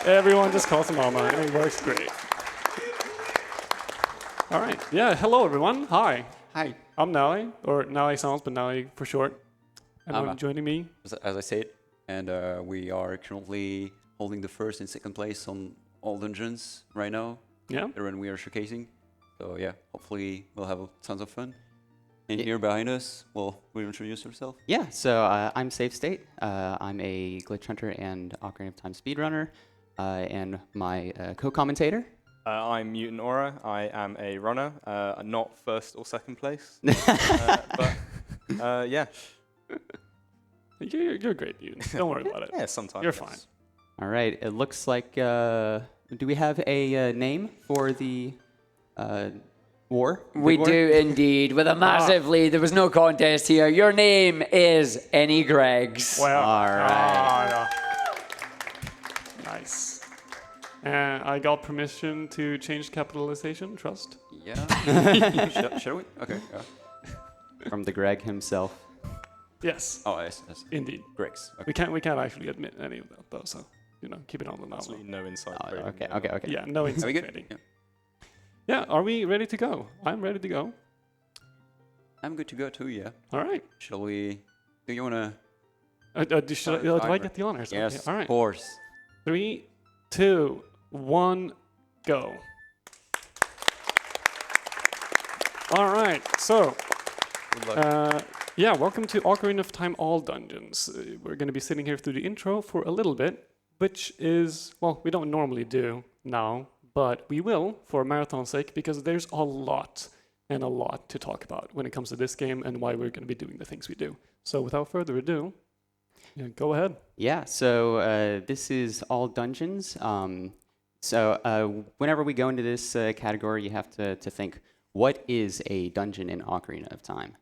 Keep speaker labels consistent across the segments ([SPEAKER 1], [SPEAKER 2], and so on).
[SPEAKER 1] Everyone just calls him Mama, and it works great. All right. Yeah, hello, everyone. Hi.
[SPEAKER 2] Hi.
[SPEAKER 1] I'm Nalle, or NalleSounds, but Nalle for short. Anyone joining me?
[SPEAKER 2] As I said, and we are currently holding the first and second place on all dungeons right now.
[SPEAKER 1] Yeah.
[SPEAKER 2] When we are showcasing. So yeah, hopefully we'll have tons of fun. And here behind us, well, will you introduce yourself?
[SPEAKER 3] Yeah, so I'm Safe State. I'm a glitch hunter and Ocarina of Time speedrunner, and my co-commentator.
[SPEAKER 4] I'm Mutant Aura. I am a runner, not first or second place. Yeah.
[SPEAKER 1] You're great, dude. Don't worry about it.
[SPEAKER 4] Yeah, sometimes.
[SPEAKER 1] You're fine.
[SPEAKER 3] All right, it looks like, do we have a name for the war?
[SPEAKER 5] We do indeed, with a massive lead. There was no contest here. Your name is Any Greggs.
[SPEAKER 1] Well,
[SPEAKER 3] All right.
[SPEAKER 1] Nice. And I got permission to change capitalization, trust?
[SPEAKER 2] Yeah. Shall we? Okay. Yeah.
[SPEAKER 3] From the Greg himself.
[SPEAKER 1] Yes.
[SPEAKER 2] Oh, yes.
[SPEAKER 1] Indeed.
[SPEAKER 2] Greg's. Okay.
[SPEAKER 1] We can't actually admit any of that, though, so, keep it on the level.
[SPEAKER 4] Absolutely no inside.
[SPEAKER 3] Okay.
[SPEAKER 1] Yeah, no
[SPEAKER 2] Are we
[SPEAKER 1] inside
[SPEAKER 2] good?
[SPEAKER 1] trading.
[SPEAKER 2] Yeah.
[SPEAKER 1] Yeah, are we ready to go? I'm ready to go.
[SPEAKER 2] I'm good to go too, yeah.
[SPEAKER 1] All right.
[SPEAKER 2] Shall we? Do you want to?
[SPEAKER 1] Do I get the honors?
[SPEAKER 2] Yes,
[SPEAKER 1] Okay. All right.
[SPEAKER 2] of course.
[SPEAKER 1] 3, 2, 1, go. All right, so,
[SPEAKER 4] Good luck.
[SPEAKER 1] yeah, welcome to Ocarina of Time All Dungeons. We're going to be sitting here through the intro for a little bit, which is, well, we don't normally do now, but we will for marathon's sake, because there's a lot to talk about when it comes to this game and why we're going to be doing the things we do. So without further ado, go ahead.
[SPEAKER 3] Yeah, so this is all dungeons. Whenever we go into this category, you have to think, what is a dungeon in Ocarina of Time?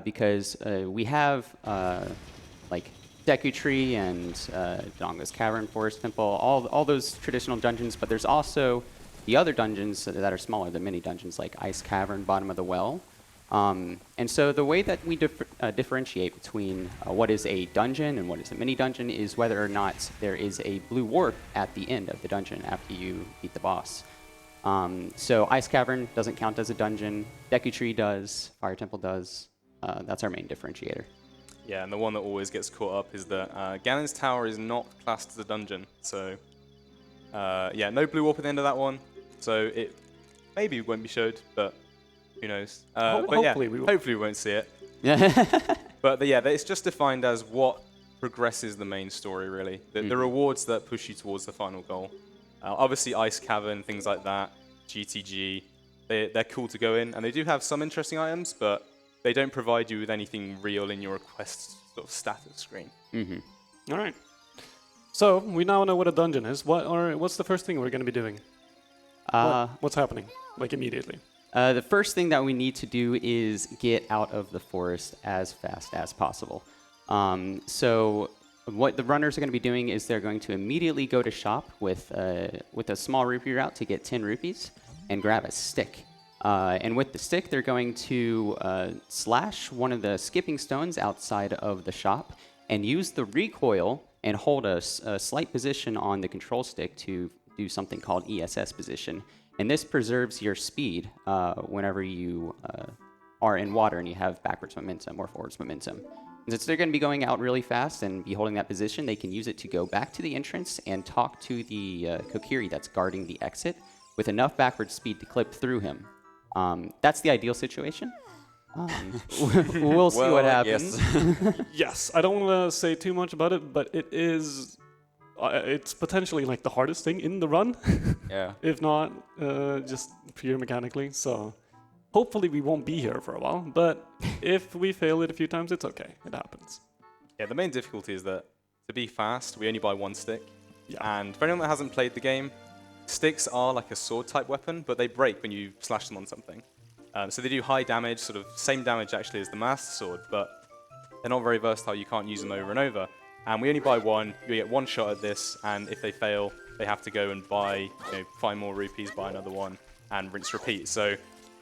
[SPEAKER 3] Because we have like Deku Tree and Donga's Cavern, Forest Temple, all those traditional dungeons, but there's also the other dungeons that are smaller, the mini dungeons like Ice Cavern, Bottom of the Well. And so the way that we differentiate between what is a dungeon and what is a mini dungeon is whether or not there is a blue warp at the end of the dungeon after you beat the boss. So Ice Cavern doesn't count as a dungeon, Deku Tree does, Fire Temple does. That's our main differentiator.
[SPEAKER 4] Yeah, and the one that always gets caught up is that Ganon's Tower is not classed as a dungeon. So, yeah, no blue warp at the end of that one. So it maybe won't be showed, but who knows? But
[SPEAKER 1] hopefully
[SPEAKER 4] yeah,
[SPEAKER 1] we will.
[SPEAKER 4] hopefully we won't see it. But yeah, it's just defined as what progresses the main story, really. The rewards that push you towards the final goal. Obviously, Ice Cavern, things like that, GTG, they're cool to go in, and they do have some interesting items, but they don't provide you with anything real in your quest sort of status screen.
[SPEAKER 3] Mm-hmm.
[SPEAKER 1] All right. So we now know what a dungeon is. What's the first thing we're going to be doing? What's happening, like immediately?
[SPEAKER 3] The first thing that we need to do is get out of the forest as fast as possible. So what the runners are going to be doing is they're going to immediately go to shop with a small rupee route to get 10 rupees and grab a stick. And with the stick, they're going to slash one of the skipping stones outside of the shop and use the recoil and hold a slight position on the control stick to do something called ESS position. And this preserves your speed whenever you are in water and you have backwards momentum or forwards momentum. And since they're going to be going out really fast and be holding that position, they can use it to go back to the entrance and talk to the Kokiri that's guarding the exit with enough backward speed to clip through him. That's the ideal situation. We'll see what happens.
[SPEAKER 2] Yes.
[SPEAKER 1] Yes, I don't want to say too much about it, but it is... it's potentially like the hardest thing in the run,
[SPEAKER 2] Yeah.
[SPEAKER 1] if not just pure mechanically. So hopefully we won't be here for a while, but if we fail it a few times, it's okay. It happens.
[SPEAKER 4] Yeah, the main difficulty is that to be fast, we only buy one stick.
[SPEAKER 1] Yeah.
[SPEAKER 4] And for anyone that hasn't played the game, sticks are like a sword-type weapon, but they break when you slash them on something. So they do high damage, sort of same damage actually as the Master Sword, but they're not very versatile. You can't use them over and over. And we only buy one. You get one shot at this, and if they fail, they have to go and buy 5 more rupees, buy another one, and rinse repeat. So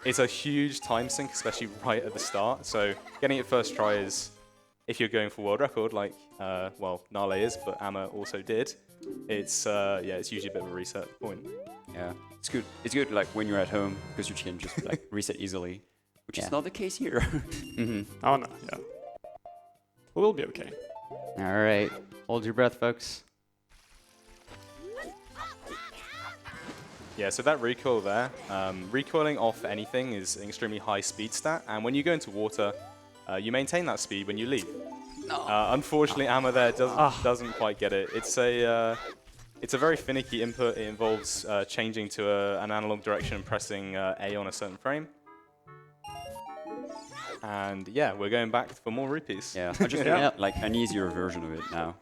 [SPEAKER 4] it's a huge time sink, especially right at the start. So getting it first try is if you're going for world record, like well, Nalle is, but Ama also did, it's it's usually a bit of a reset point.
[SPEAKER 2] Yeah, it's good. It's good like when you're at home because you can just like reset easily, which is not the case here.
[SPEAKER 1] Oh no, yeah. We'll be okay.
[SPEAKER 3] All right. Hold your breath, folks.
[SPEAKER 4] Yeah, so that recoil there, recoiling off anything is an extremely high speed stat, and when you go into water, you maintain that speed when you leave. Unfortunately, Ama there doesn't quite get it. It's a very finicky input. It involves changing to an analog direction and pressing A on a certain frame. And yeah, we're going back for more rupees.
[SPEAKER 2] Yeah, I just want like an easier version of it now.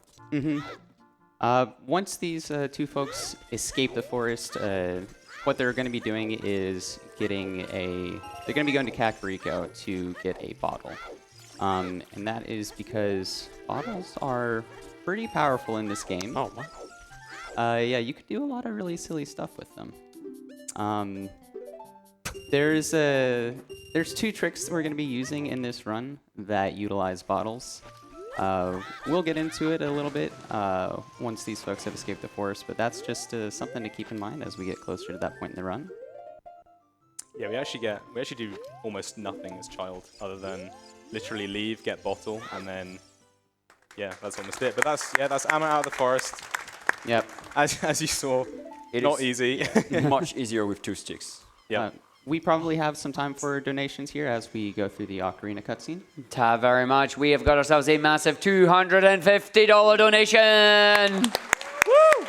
[SPEAKER 3] Once these two folks escape the forest, what they're going to be doing is they're going to be going to Kakariko to get a bottle. And that is because bottles are pretty powerful in this game.
[SPEAKER 1] Oh, what?
[SPEAKER 3] Yeah, you could do a lot of really silly stuff with them. There's two tricks that we're going to be using in this run that utilize bottles. We'll get into it a little bit once these folks have escaped the forest, but that's just something to keep in mind as we get closer to that point in the run.
[SPEAKER 4] Yeah, we actually do almost nothing as child other than literally leave, get bottle, and then yeah, that's almost it. But that's Ama out of the forest.
[SPEAKER 3] Yep.
[SPEAKER 4] As you saw, not easy.
[SPEAKER 2] Much easier with 2 sticks.
[SPEAKER 4] Yeah.
[SPEAKER 3] We probably have some time for donations here as we go through the Ocarina cutscene.
[SPEAKER 5] Ta very much. We have got ourselves a massive $250 donation.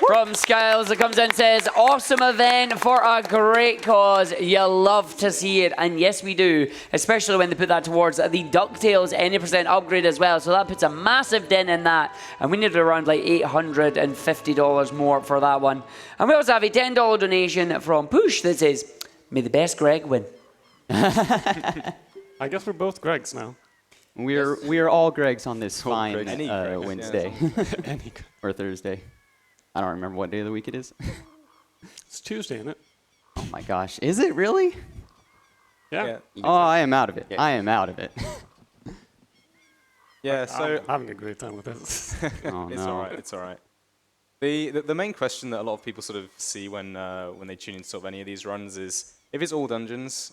[SPEAKER 5] From Skiles that comes in and says, awesome event for a great cause. You love to see it. And yes, we do. Especially when they put that towards the DuckTales any % upgrade as well. So that puts a massive dent in that. And we needed around like $850 more for that one. And we also have a $10 donation from Push that says, may the best Greg win.
[SPEAKER 1] I guess we're both Gregs now.
[SPEAKER 3] We're all Gregs on this fine
[SPEAKER 4] Gregs,
[SPEAKER 3] Wednesday.
[SPEAKER 1] Any Greg.
[SPEAKER 3] Or Thursday. I don't remember what day of the week it is.
[SPEAKER 1] It's Tuesday, isn't it?
[SPEAKER 3] Oh my gosh. Is it really?
[SPEAKER 1] Yeah.
[SPEAKER 3] Oh, I am out of it. I am out of it.
[SPEAKER 4] Yeah, so
[SPEAKER 1] I'm having a great time with this.
[SPEAKER 3] Oh,
[SPEAKER 4] it's
[SPEAKER 3] no.
[SPEAKER 4] all right. It's all right. The main question that a lot of people sort of see when they tune into sort of any of these runs is if it's all dungeons.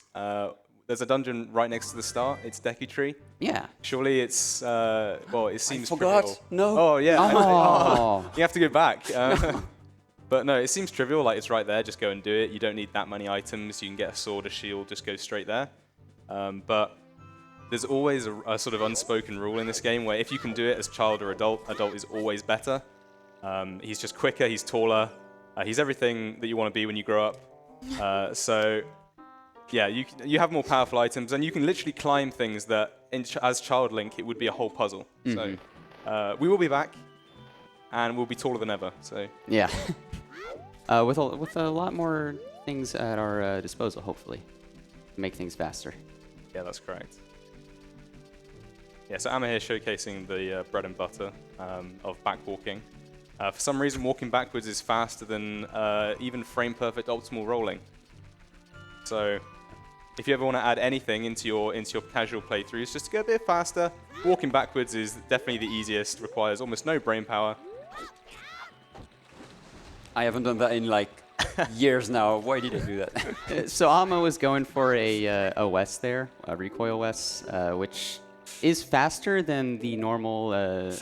[SPEAKER 4] There's a dungeon right next to the start. It's Deku Tree.
[SPEAKER 3] Yeah.
[SPEAKER 4] Surely it's it seems
[SPEAKER 2] forgot.
[SPEAKER 4] trivial.
[SPEAKER 2] No.
[SPEAKER 4] Oh yeah.
[SPEAKER 3] Oh.
[SPEAKER 4] You have to go back. But no, it seems trivial. Like it's right there. Just go and do it. You don't need that many items. You can get a sword, a shield. Just go straight there. But there's always a sort of unspoken rule in this game where if you can do it as child or adult is always better. He's just quicker. He's taller. He's everything that you want to be when you grow up. So. Yeah, you have more powerful items, and you can literally climb things that, as Child Link, it would be a whole puzzle. So we will be back, and we'll be taller than ever. So
[SPEAKER 3] Yeah. With a lot more things at our disposal, hopefully, to make things faster.
[SPEAKER 4] yeah, that's correct. Yeah, so Ama here showcasing the bread and butter of backwalking. For some reason, walking backwards is faster than even frame-perfect optimal rolling. So if you ever want to add anything into your casual playthroughs, just to go a bit faster, walking backwards is definitely the easiest, requires almost no brain power.
[SPEAKER 2] I haven't done that in like years now. Why did I do that?
[SPEAKER 3] So Ama was going for a Wes there, a recoil Wes, which is faster than the normal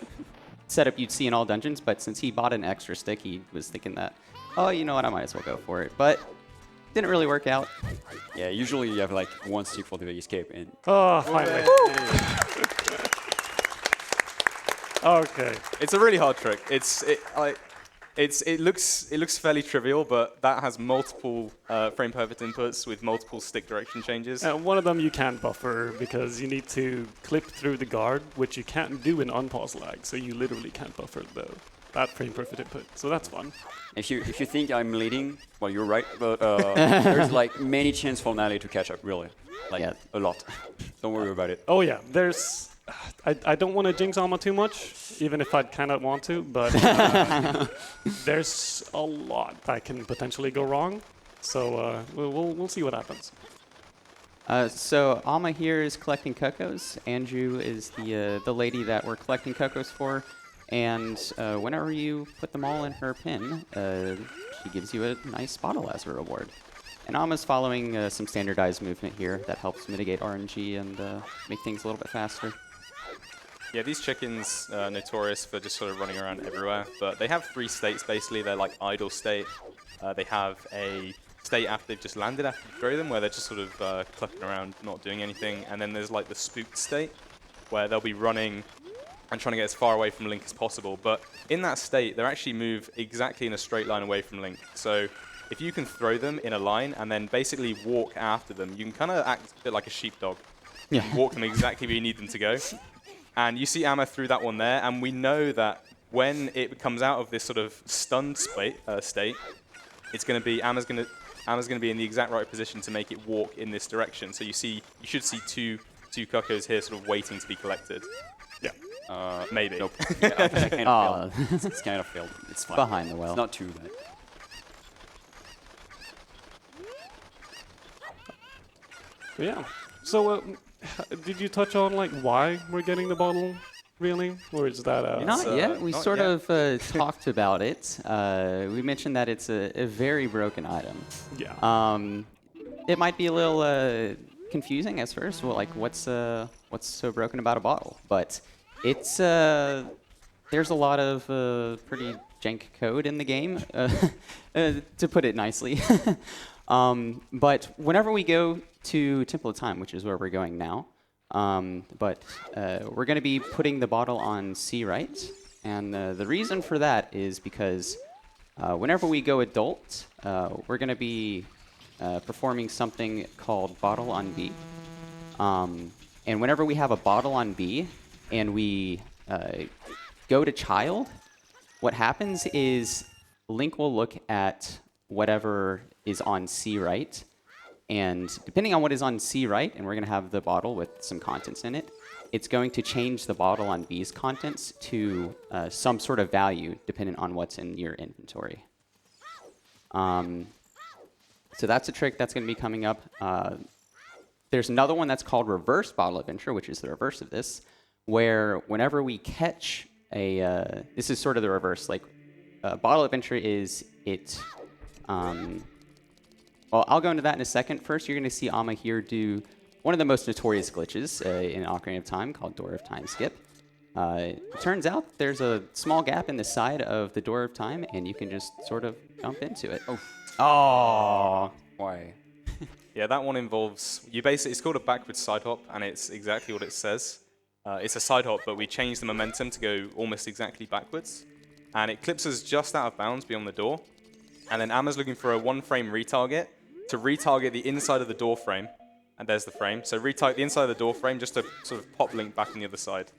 [SPEAKER 3] setup you'd see in all dungeons, but since he bought an extra stick, he was thinking that, oh, you know what, I might as well go for it. But didn't really work out.
[SPEAKER 2] Yeah, usually you have like 1 stick for the escape, and
[SPEAKER 1] Oh, finally. Okay.
[SPEAKER 4] It's a really hard trick. It looks fairly trivial, but that has multiple frame perfect inputs with multiple stick direction changes.
[SPEAKER 1] One of them you can't buffer because you need to clip through the guard, which you can't do in unpause lag. So you literally can't buffer that frame perfect input. So that's fun.
[SPEAKER 2] if you think I'm leading, well, you're right, but there's like many chances for Nalle to catch up, really, like a lot. Don't worry about it.
[SPEAKER 1] Oh yeah, there's. I don't want to jinx Alma too much, even if I'd kind of want to, but there's a lot that can potentially go wrong. So we'll see what happens.
[SPEAKER 3] So Alma here is collecting cocos. Andrew is the lady that we're collecting cocos for. And whenever you put them all in her pin, she gives you a nice bottle as a reward. And Alma's following some standardized movement here that helps mitigate RNG and make things a little bit faster.
[SPEAKER 4] Yeah, these chickens are notorious for just sort of running around everywhere, but they have 3 states basically. They're like idle state. They have a state after they've just landed after you throw them, where they're just sort of clucking around, not doing anything. And then there's like the spooked state, where they'll be running and trying to get as far away from Link as possible. But in that state, they actually move exactly in a straight line away from Link. So if you can throw them in a line and then basically walk after them, you can kind of act a bit like a sheepdog.
[SPEAKER 3] Yeah.
[SPEAKER 4] Walk them exactly where you need them to go. And you see Amma threw that one there, and we know that when it comes out of this sort of stunned state, it's going to be Amma's going to be in the exact right position to make it walk in this direction. So you should see two cuckoos here sort of waiting to be collected. Yeah. Maybe.
[SPEAKER 2] Nope. Yeah, I kind of failed. It's kind of failed. It's fine.
[SPEAKER 3] Behind the well.
[SPEAKER 2] It's not too bad.
[SPEAKER 1] Yeah. So, did you touch on like why we're getting the bottle, really, or is that
[SPEAKER 3] Not yet. We
[SPEAKER 4] not
[SPEAKER 3] sort
[SPEAKER 4] yet.
[SPEAKER 3] of talked about it. We mentioned that it's a very broken item.
[SPEAKER 1] Yeah.
[SPEAKER 3] It might be a little confusing at first. Well, like what's so broken about a bottle? But it's there's a lot of pretty jank code in the game, to put it nicely. But whenever we go to Temple of Time, which is where we're going now, but we're going to be putting the bottle on C right, and the reason for that is because whenever we go adult, we're going to be performing something called bottle on B. And whenever we have a bottle on B and we go to child, what happens is Link will look at whatever is on C right, and depending on what is on C right, and we're going to have the bottle with some contents in it, it's going to change the bottle on B's contents to some sort of value dependent on what's in your inventory. So that's a trick that's going to be coming up. There's another one that's called reverse bottle adventure, which is the reverse of this, where whenever we catch a... this is sort of the reverse. Like, bottle adventure is it... well, I'll go into that in a second. First, you're going to see Amma here do one of the most notorious glitches in Ocarina of Time called Door of Time Skip. It turns out there's a small gap in the side of the Door of Time, and you can just sort of jump into it. Oh.
[SPEAKER 2] Why?
[SPEAKER 4] Yeah, that one involves it's called a backwards side hop, and it's exactly what it says. It's a side hop, but we change the momentum to go almost exactly backwards, and it clips us just out of bounds beyond the door. And then Amma's looking for a 1-frame retarget to retarget the inside of the door frame, and there's the frame. So retarget the inside of the door frame just to sort of pop Link back on the other side.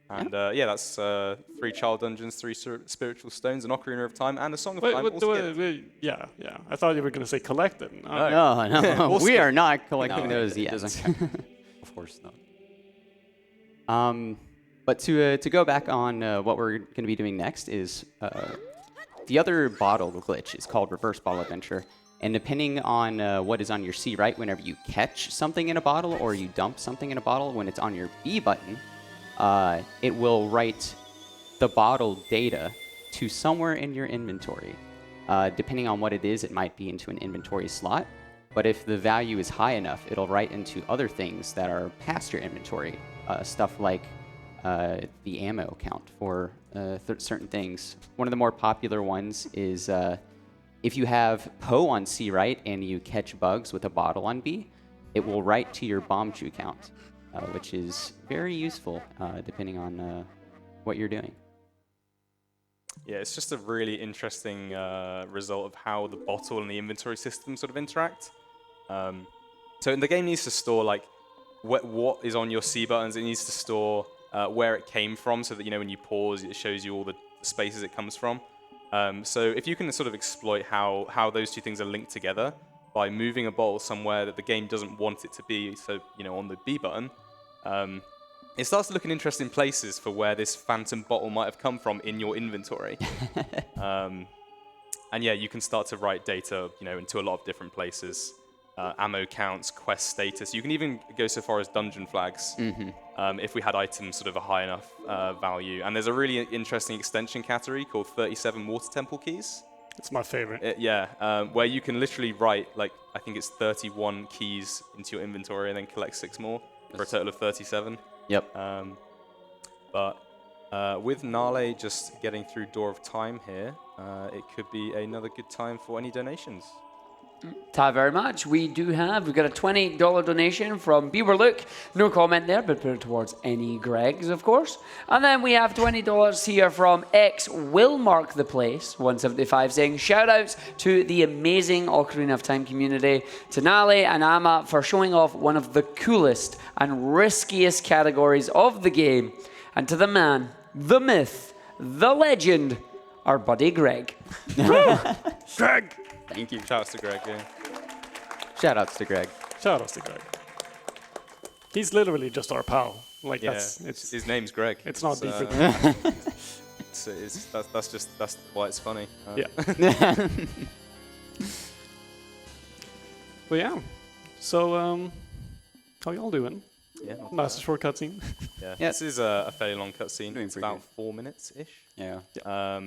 [SPEAKER 4] And yeah, that's 3 child dungeons, 3 spiritual stones, an Ocarina of Time, and a Song of Time. all skipped.
[SPEAKER 1] Yeah. I thought you were going to say collect them.
[SPEAKER 3] No, we are not collecting
[SPEAKER 2] No,
[SPEAKER 3] those
[SPEAKER 2] it
[SPEAKER 3] yet.
[SPEAKER 2] doesn't count. Of course not.
[SPEAKER 3] But to go back on what we're going to be doing next is the other bottle glitch is called reverse bottle adventure. And depending on what is on your C right, whenever you catch something in a bottle or you dump something in a bottle, when it's on your B button, it will write the bottle data to somewhere in your inventory. Depending on what it is, it might be into an inventory slot. But if the value is high enough, it'll write into other things that are past your inventory. Stuff like the ammo count for certain things. One of the more popular ones is if you have Poe on C right and you catch bugs with a bottle on B, it will write to your bomb chew count, which is very useful depending on what you're doing.
[SPEAKER 4] Yeah, it's just a really interesting result of how the bottle and the inventory system sort of interact. So the game needs to store like what is on your C buttons. It needs to store where it came from, so that when you pause, it shows you all the spaces it comes from. So if you can sort of exploit how those two things are linked together by moving a bottle somewhere that the game doesn't want it to be, so on the B button, it starts to look in interesting places for where this phantom bottle might have come from in your inventory. And yeah, you can start to write data into a lot of different places. ammo counts, quest status. You can even go so far as dungeon flags if we had items sort of a high enough value. And there's a really interesting extension category called 37 Water Temple Keys.
[SPEAKER 1] It's my favorite.
[SPEAKER 4] Where you can literally write, like, I think it's 31 keys into your inventory and then collect 6 more for a total of 37.
[SPEAKER 3] Yep.
[SPEAKER 4] But with Nalle just getting through Door of Time here, it could be another good time for any donations.
[SPEAKER 5] Thank you very much. We've got a $20 donation from Beaver Luke. No comment there, but put it towards any Gregs, of course. And then we have $20 here from X Will Mark the Place, 175, saying shout outs to the amazing Ocarina of Time community, to Nalle and Ama for showing off one of the coolest and riskiest categories of the game, and to the man, the myth, the legend, our buddy Greg.
[SPEAKER 1] Greg!
[SPEAKER 2] Thank you.
[SPEAKER 4] Shouts to Greg, yeah.
[SPEAKER 3] Shoutouts to Greg.
[SPEAKER 1] Shout out to Greg. He's literally just our pal. Like,
[SPEAKER 4] Yeah,
[SPEAKER 1] it's
[SPEAKER 4] his name's Greg.
[SPEAKER 1] it's not deeper than that.
[SPEAKER 4] That's why it's funny.
[SPEAKER 1] Yeah. But yeah. So, how y'all doing?
[SPEAKER 4] Yeah, not
[SPEAKER 1] Nice short cutscene.
[SPEAKER 4] Yeah.
[SPEAKER 3] Yeah.
[SPEAKER 4] This is a fairly long cutscene.
[SPEAKER 2] Doing
[SPEAKER 4] It's
[SPEAKER 2] pretty
[SPEAKER 4] about 4 minutes-ish.
[SPEAKER 2] Yeah.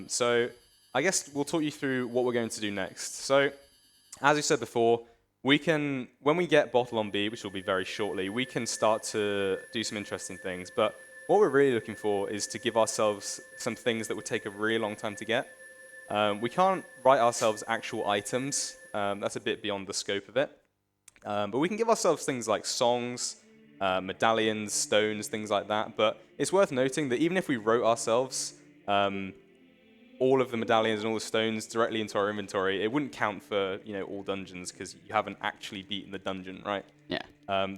[SPEAKER 4] So I guess we'll talk you through what we're going to do next. So as we said before, when we get Bottle on B, which will be very shortly, we can start to do some interesting things. But what we're really looking for is to give ourselves some things that would take a really long time to get. We can't write ourselves actual items. That's a bit beyond the scope of it. But we can give ourselves things like songs, medallions, stones, things like that. But it's worth noting that even if we wrote ourselves all of the medallions and all the stones directly into our inventory, it wouldn't count for all dungeons because you haven't actually beaten the dungeon, right?
[SPEAKER 3] Yeah.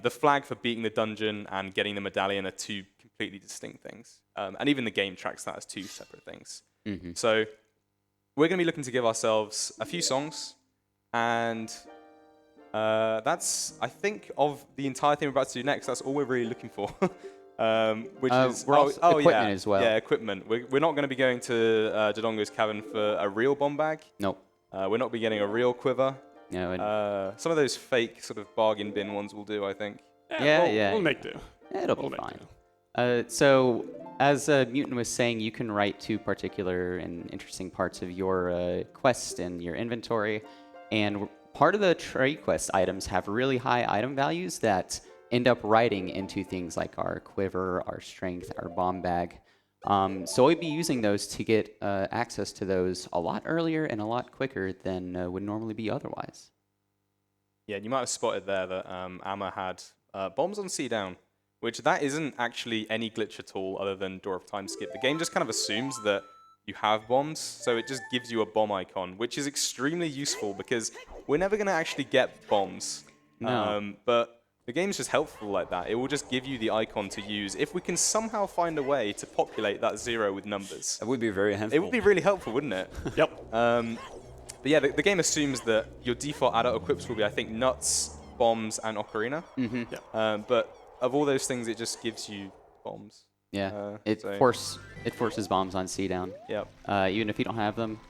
[SPEAKER 4] The flag for beating the dungeon and getting the medallion are two completely distinct things. And even the game tracks that as two separate things.
[SPEAKER 3] Mm-hmm.
[SPEAKER 4] So we're going to be looking to give ourselves a few songs, and that's, I think, of the entire thing we're about to do next, that's all we're really looking for. Which is
[SPEAKER 3] we're also equipment as well.
[SPEAKER 4] Yeah, equipment. We're not going to be going to Dodongo's Cavern for a real bomb bag.
[SPEAKER 3] Nope.
[SPEAKER 4] We're not be getting a real quiver.
[SPEAKER 3] No. And
[SPEAKER 4] Some of those fake sort of bargain bin ones will do, I think.
[SPEAKER 1] We'll make do.
[SPEAKER 3] it'll
[SPEAKER 1] We'll
[SPEAKER 3] be
[SPEAKER 1] make
[SPEAKER 3] fine.
[SPEAKER 1] do.
[SPEAKER 3] So, as Mutant was saying, you can write to particular and interesting parts of your quest and your inventory. And part of the trade quest items have really high item values that end up writing into things like our quiver, our strength, our bomb bag. So we'll be using those to get access to those a lot earlier and a lot quicker than would normally be otherwise.
[SPEAKER 4] Yeah, you might have spotted there that Amma had bombs on C down, which that isn't actually any glitch at all other than Door of Time skip. The game just kind of assumes that you have bombs, so it just gives you a bomb icon, which is extremely useful because we're never going to actually get bombs.
[SPEAKER 3] No.
[SPEAKER 4] But the game's just helpful like that. It will just give you the icon to use if we can somehow find a way to populate that 0 with numbers.
[SPEAKER 2] That would be very helpful.
[SPEAKER 4] It would be really helpful, wouldn't it?
[SPEAKER 1] Yep.
[SPEAKER 4] But yeah, the game assumes that your default adult equips will be, I think, nuts, bombs, and ocarina.
[SPEAKER 3] Mm-hmm.
[SPEAKER 1] Yeah.
[SPEAKER 4] But of all those things, it just gives you bombs.
[SPEAKER 3] Yeah,
[SPEAKER 4] it
[SPEAKER 3] forces bombs on C down.
[SPEAKER 4] Yep.
[SPEAKER 3] Even if you don't have them.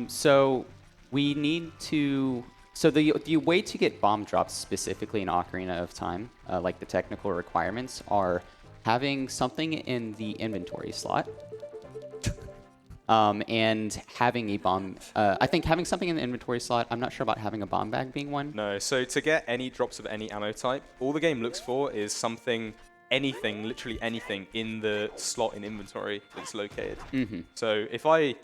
[SPEAKER 3] So we need to. So the way to get bomb drops specifically in Ocarina of Time, like the technical requirements, are having something in the inventory slot, and having a bomb. I think having something in the inventory slot. I'm not sure about having a bomb bag being one.
[SPEAKER 4] No. So to get any drops of any ammo type, all the game looks for is something, anything, literally anything in the slot in inventory that's located.
[SPEAKER 3] Mm-hmm.
[SPEAKER 4] So if I,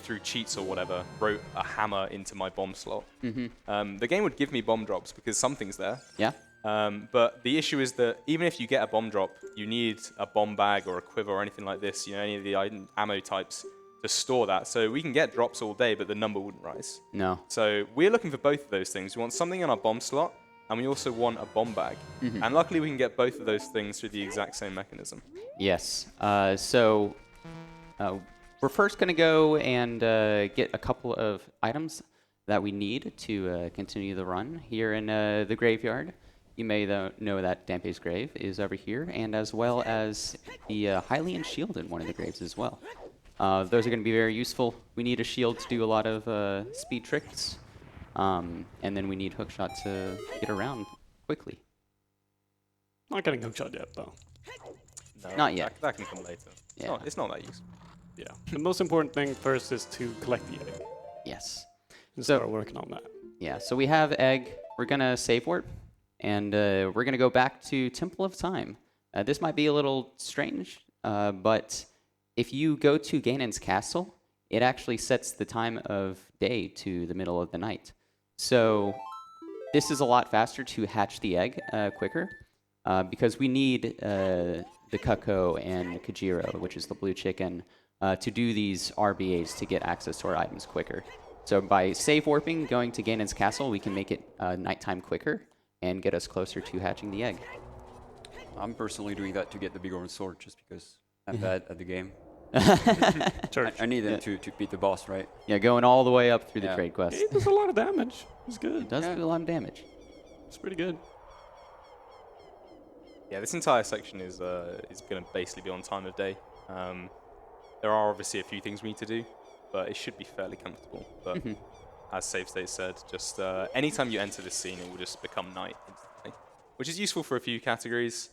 [SPEAKER 4] through cheats or whatever, wrote a hammer into my bomb slot, the game would give me bomb drops because something's there.
[SPEAKER 3] Yeah.
[SPEAKER 4] But the issue is that even if you get a bomb drop, you need a bomb bag or a quiver or anything like this, any of the ammo types to store that. So we can get drops all day, but the number wouldn't rise.
[SPEAKER 3] No.
[SPEAKER 4] So we're looking for both of those things. We want something in our bomb slot, and we also want a bomb bag.
[SPEAKER 3] Mm-hmm.
[SPEAKER 4] And luckily we can get both of those things through the exact same mechanism.
[SPEAKER 3] Yes. So we're first going to go and get a couple of items that we need to continue the run here in the graveyard. You may know that Dampe's grave is over here, and as well as the Hylian shield in one of the graves as well. Those are going to be very useful. We need a shield to do a lot of speed tricks. And then we need hookshot to get around quickly.
[SPEAKER 1] Not getting hookshot yet, though.
[SPEAKER 4] No,
[SPEAKER 3] Not yet.
[SPEAKER 4] That can come later.
[SPEAKER 3] Yeah.
[SPEAKER 4] It's not that useful.
[SPEAKER 1] Yeah. The most important thing first is to collect the egg
[SPEAKER 3] Yes.
[SPEAKER 1] and
[SPEAKER 3] So-
[SPEAKER 1] start working on that.
[SPEAKER 3] Yeah, so we have egg. We're going to save warp, and we're going to go back to Temple of Time. This might be a little strange, but if you go to Ganon's castle, it actually sets the time of day to the middle of the night. So this is a lot faster to hatch the egg quicker, because we need the Cucco and Kajiro, which is the blue chicken, to do these RBAs to get access to our items quicker. So by save warping, going to Ganon's castle, we can make it nighttime quicker and get us closer to hatching the egg.
[SPEAKER 2] I'm personally doing that to get the big orange sword, just because I'm bad at the game. I need them to beat the boss, right?
[SPEAKER 3] Yeah, going all the way up through the
[SPEAKER 2] Yeah.
[SPEAKER 3] trade quest.
[SPEAKER 1] It does a lot of damage. It's good.
[SPEAKER 3] It does do a lot of damage.
[SPEAKER 1] It's pretty good.
[SPEAKER 4] Yeah, this entire section is going to basically be on time of day. There are obviously a few things we need to do, but it should be fairly comfortable. But as Save State said, just anytime you enter this scene, it will just become night instantly, which is useful for a few categories.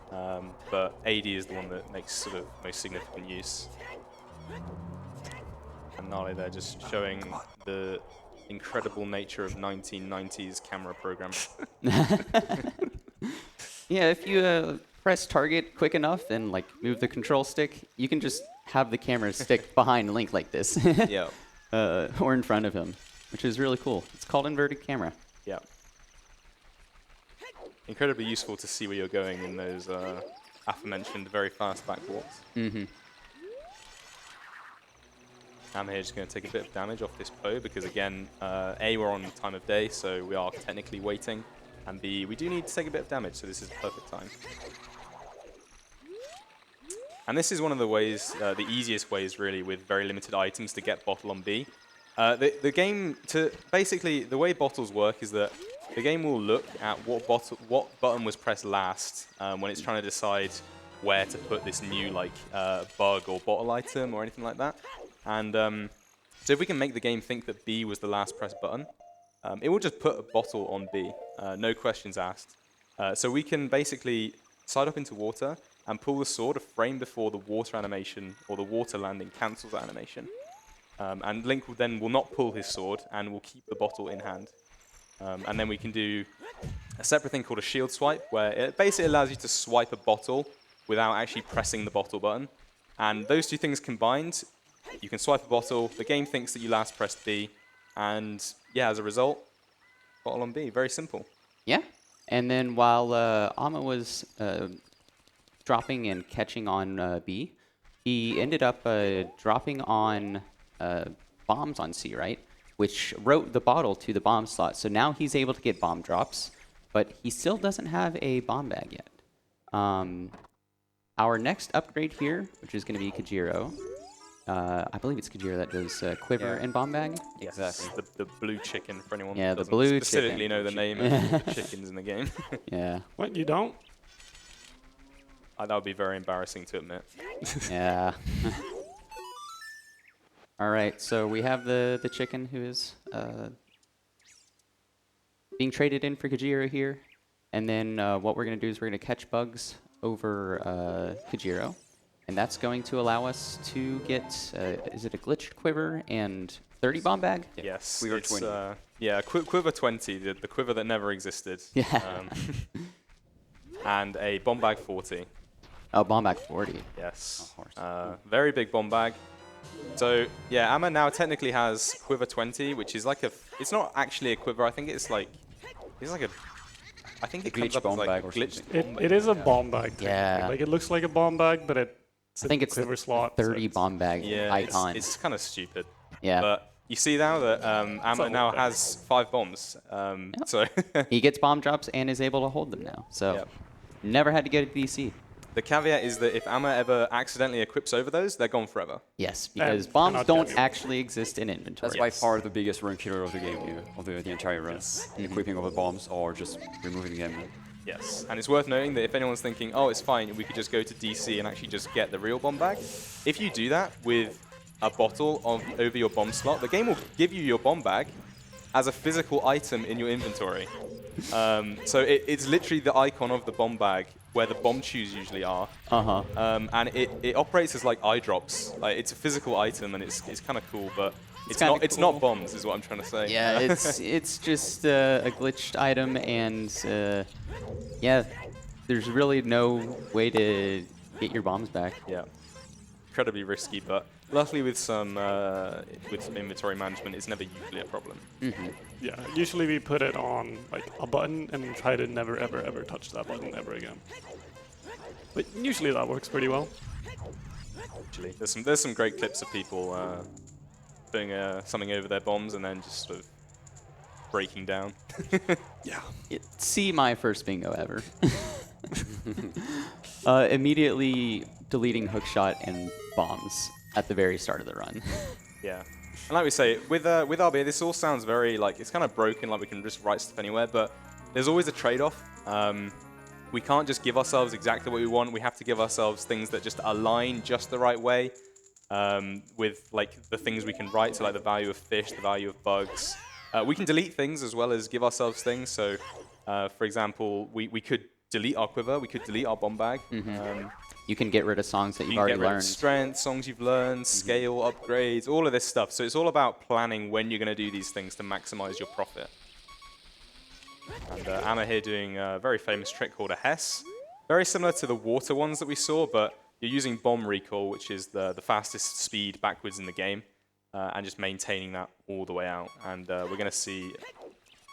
[SPEAKER 4] But AD is the one that makes sort of most significant use. And Nalle there just showing the incredible nature of 1990s camera programming.
[SPEAKER 3] Yeah, if you press target quick enough and like move the control stick, you can just have the camera stick behind Link like this.
[SPEAKER 4] Yeah.
[SPEAKER 3] Or in front of him, which is really cool. It's called inverted camera.
[SPEAKER 4] Yeah. Incredibly useful to see where you're going in those aforementioned very fast backwalks. I'm here just going to take a bit of damage off this Poe because, again, A, we're on time of day, so we are technically waiting, and B, we do need to take a bit of damage, so this is the perfect time. And this is one of the ways, the easiest ways, really, with very limited items to get bottle on B. The game, basically, the way bottles work is that the game will look at what button was pressed last when it's trying to decide where to put this new bug or bottle item or anything like that. And so if we can make the game think that B was the last pressed button, it will just put a bottle on B, no questions asked. So we can basically side up into water and pull the sword a frame before the water animation or the water landing cancels the animation. And Link will not pull his sword and will keep the bottle in hand. And then we can do a separate thing called a shield swipe, where it basically allows you to swipe a bottle without actually pressing the bottle button. And those two things combined, you can swipe a bottle, the game thinks that you last pressed B, and yeah, as a result, bottle on B. Very simple.
[SPEAKER 3] Yeah. And then while Ama was dropping and catching on B, he ended up dropping on bombs on C, right? Which wrote the bottle to the bomb slot. So now he's able to get bomb drops, but he still doesn't have a bomb bag yet. Our next upgrade here, which is going to be Kajiro. I believe it's Kajiro that does quiver and bomb bag.
[SPEAKER 2] Exactly.
[SPEAKER 4] The blue chicken, for anyone
[SPEAKER 3] Yeah,
[SPEAKER 4] who
[SPEAKER 3] the
[SPEAKER 4] doesn't
[SPEAKER 3] blue
[SPEAKER 4] specifically
[SPEAKER 3] chicken.
[SPEAKER 4] know the name of the chickens in the game.
[SPEAKER 3] Yeah.
[SPEAKER 1] What, you don't?
[SPEAKER 4] That would be very embarrassing to admit.
[SPEAKER 3] Yeah. All right, so we have the chicken who is being traded in for Kajiro here. And then what we're going to do is we're going to catch bugs over Kajiro. And that's going to allow us to get, is it a glitched quiver and 30 bomb bag?
[SPEAKER 4] Yes.
[SPEAKER 2] Quiver
[SPEAKER 4] it's,
[SPEAKER 2] 20.
[SPEAKER 4] Yeah, Quiver 20, the quiver that never existed.
[SPEAKER 3] Yeah.
[SPEAKER 4] And a bomb bag 40.
[SPEAKER 3] Oh, bomb bag 40.
[SPEAKER 4] Yes.
[SPEAKER 3] Of course.
[SPEAKER 4] Very big bomb bag. So, yeah, Amma now technically has Quiver 20, which is like it's not actually a quiver. I think it's like a, I think it comes
[SPEAKER 2] glitch
[SPEAKER 4] up as
[SPEAKER 2] bomb
[SPEAKER 4] like
[SPEAKER 2] bag
[SPEAKER 4] a
[SPEAKER 2] or
[SPEAKER 4] glitched
[SPEAKER 2] something.
[SPEAKER 4] bomb bag.
[SPEAKER 1] It is a bomb bag.
[SPEAKER 3] Yeah.
[SPEAKER 1] technically. Like, it looks like a bomb bag, but it's
[SPEAKER 3] I think it's
[SPEAKER 1] quiver
[SPEAKER 3] the
[SPEAKER 1] slot. so
[SPEAKER 3] 30
[SPEAKER 1] it's-
[SPEAKER 3] bomb bag
[SPEAKER 4] Yeah,
[SPEAKER 3] icon.
[SPEAKER 4] it's kind of stupid.
[SPEAKER 3] Yeah.
[SPEAKER 4] But you see now that Amma
[SPEAKER 1] not
[SPEAKER 4] now
[SPEAKER 1] bad.
[SPEAKER 4] has 5 bombs. So
[SPEAKER 3] He gets bomb drops and is able to hold them now. So
[SPEAKER 4] Yep.
[SPEAKER 3] never had to get a DC.
[SPEAKER 4] the caveat is that if Amma ever accidentally equips over those, they're gone forever.
[SPEAKER 3] Yes, because
[SPEAKER 1] And
[SPEAKER 3] bombs
[SPEAKER 1] cannot
[SPEAKER 3] don't
[SPEAKER 1] get-
[SPEAKER 3] actually exist in inventory.
[SPEAKER 2] That's by far the biggest run killer of the game, of the entire run. Equipping of the bombs or just removing them.
[SPEAKER 4] Yes, and it's worth noting that if anyone's thinking, oh, it's fine, we could just go to DC and actually just get the real bomb bag, if you do that with a bottle over your bomb slot, the game will give you your bomb bag, as a physical item in your inventory. So it's literally the icon of the bomb bag where the bomb chews usually are. And it operates as like eye drops. Like, it's a physical item, and it's kind of cool, but it's not bombs, is what I'm trying to say.
[SPEAKER 3] Yeah, it's just a glitched item, and yeah, there's really no way to get your bombs back.
[SPEAKER 4] Yeah, incredibly risky, but luckily with some inventory management, it's never usually a problem.
[SPEAKER 1] Yeah, usually we put it on like a button and try to never ever ever touch that button ever again. But usually that works pretty well.
[SPEAKER 4] Actually, there's some great clips of people putting something over their bombs and then just sort of breaking down.
[SPEAKER 1] Yeah.
[SPEAKER 3] See my first bingo ever. Immediately deleting hookshot and bombs at the very start of the run.
[SPEAKER 4] Yeah. And like we say, with RB, this all sounds very, like, it's kind of broken, like we can just write stuff anywhere, but there's always a trade-off. We can't just give ourselves exactly what we want. We have to give ourselves things that just align just the right way with, like, the things we can write, so like the value of fish, the value of bugs. We can delete things as well as give ourselves things. So, for example, we could delete our quiver, we could delete our bomb bag.
[SPEAKER 3] You can get rid of songs that you've
[SPEAKER 4] You can
[SPEAKER 3] already
[SPEAKER 4] get rid of
[SPEAKER 3] learned.
[SPEAKER 4] strength, songs you've learned, scale, upgrades, all of this stuff. So it's all about planning when you're going to do these things to maximize your profit. And Amma here doing a very famous trick called a Hess. Very similar to the water ones that we saw, but you're using bomb recall, which is the fastest speed backwards in the game, and just maintaining that all the way out. And we're going to see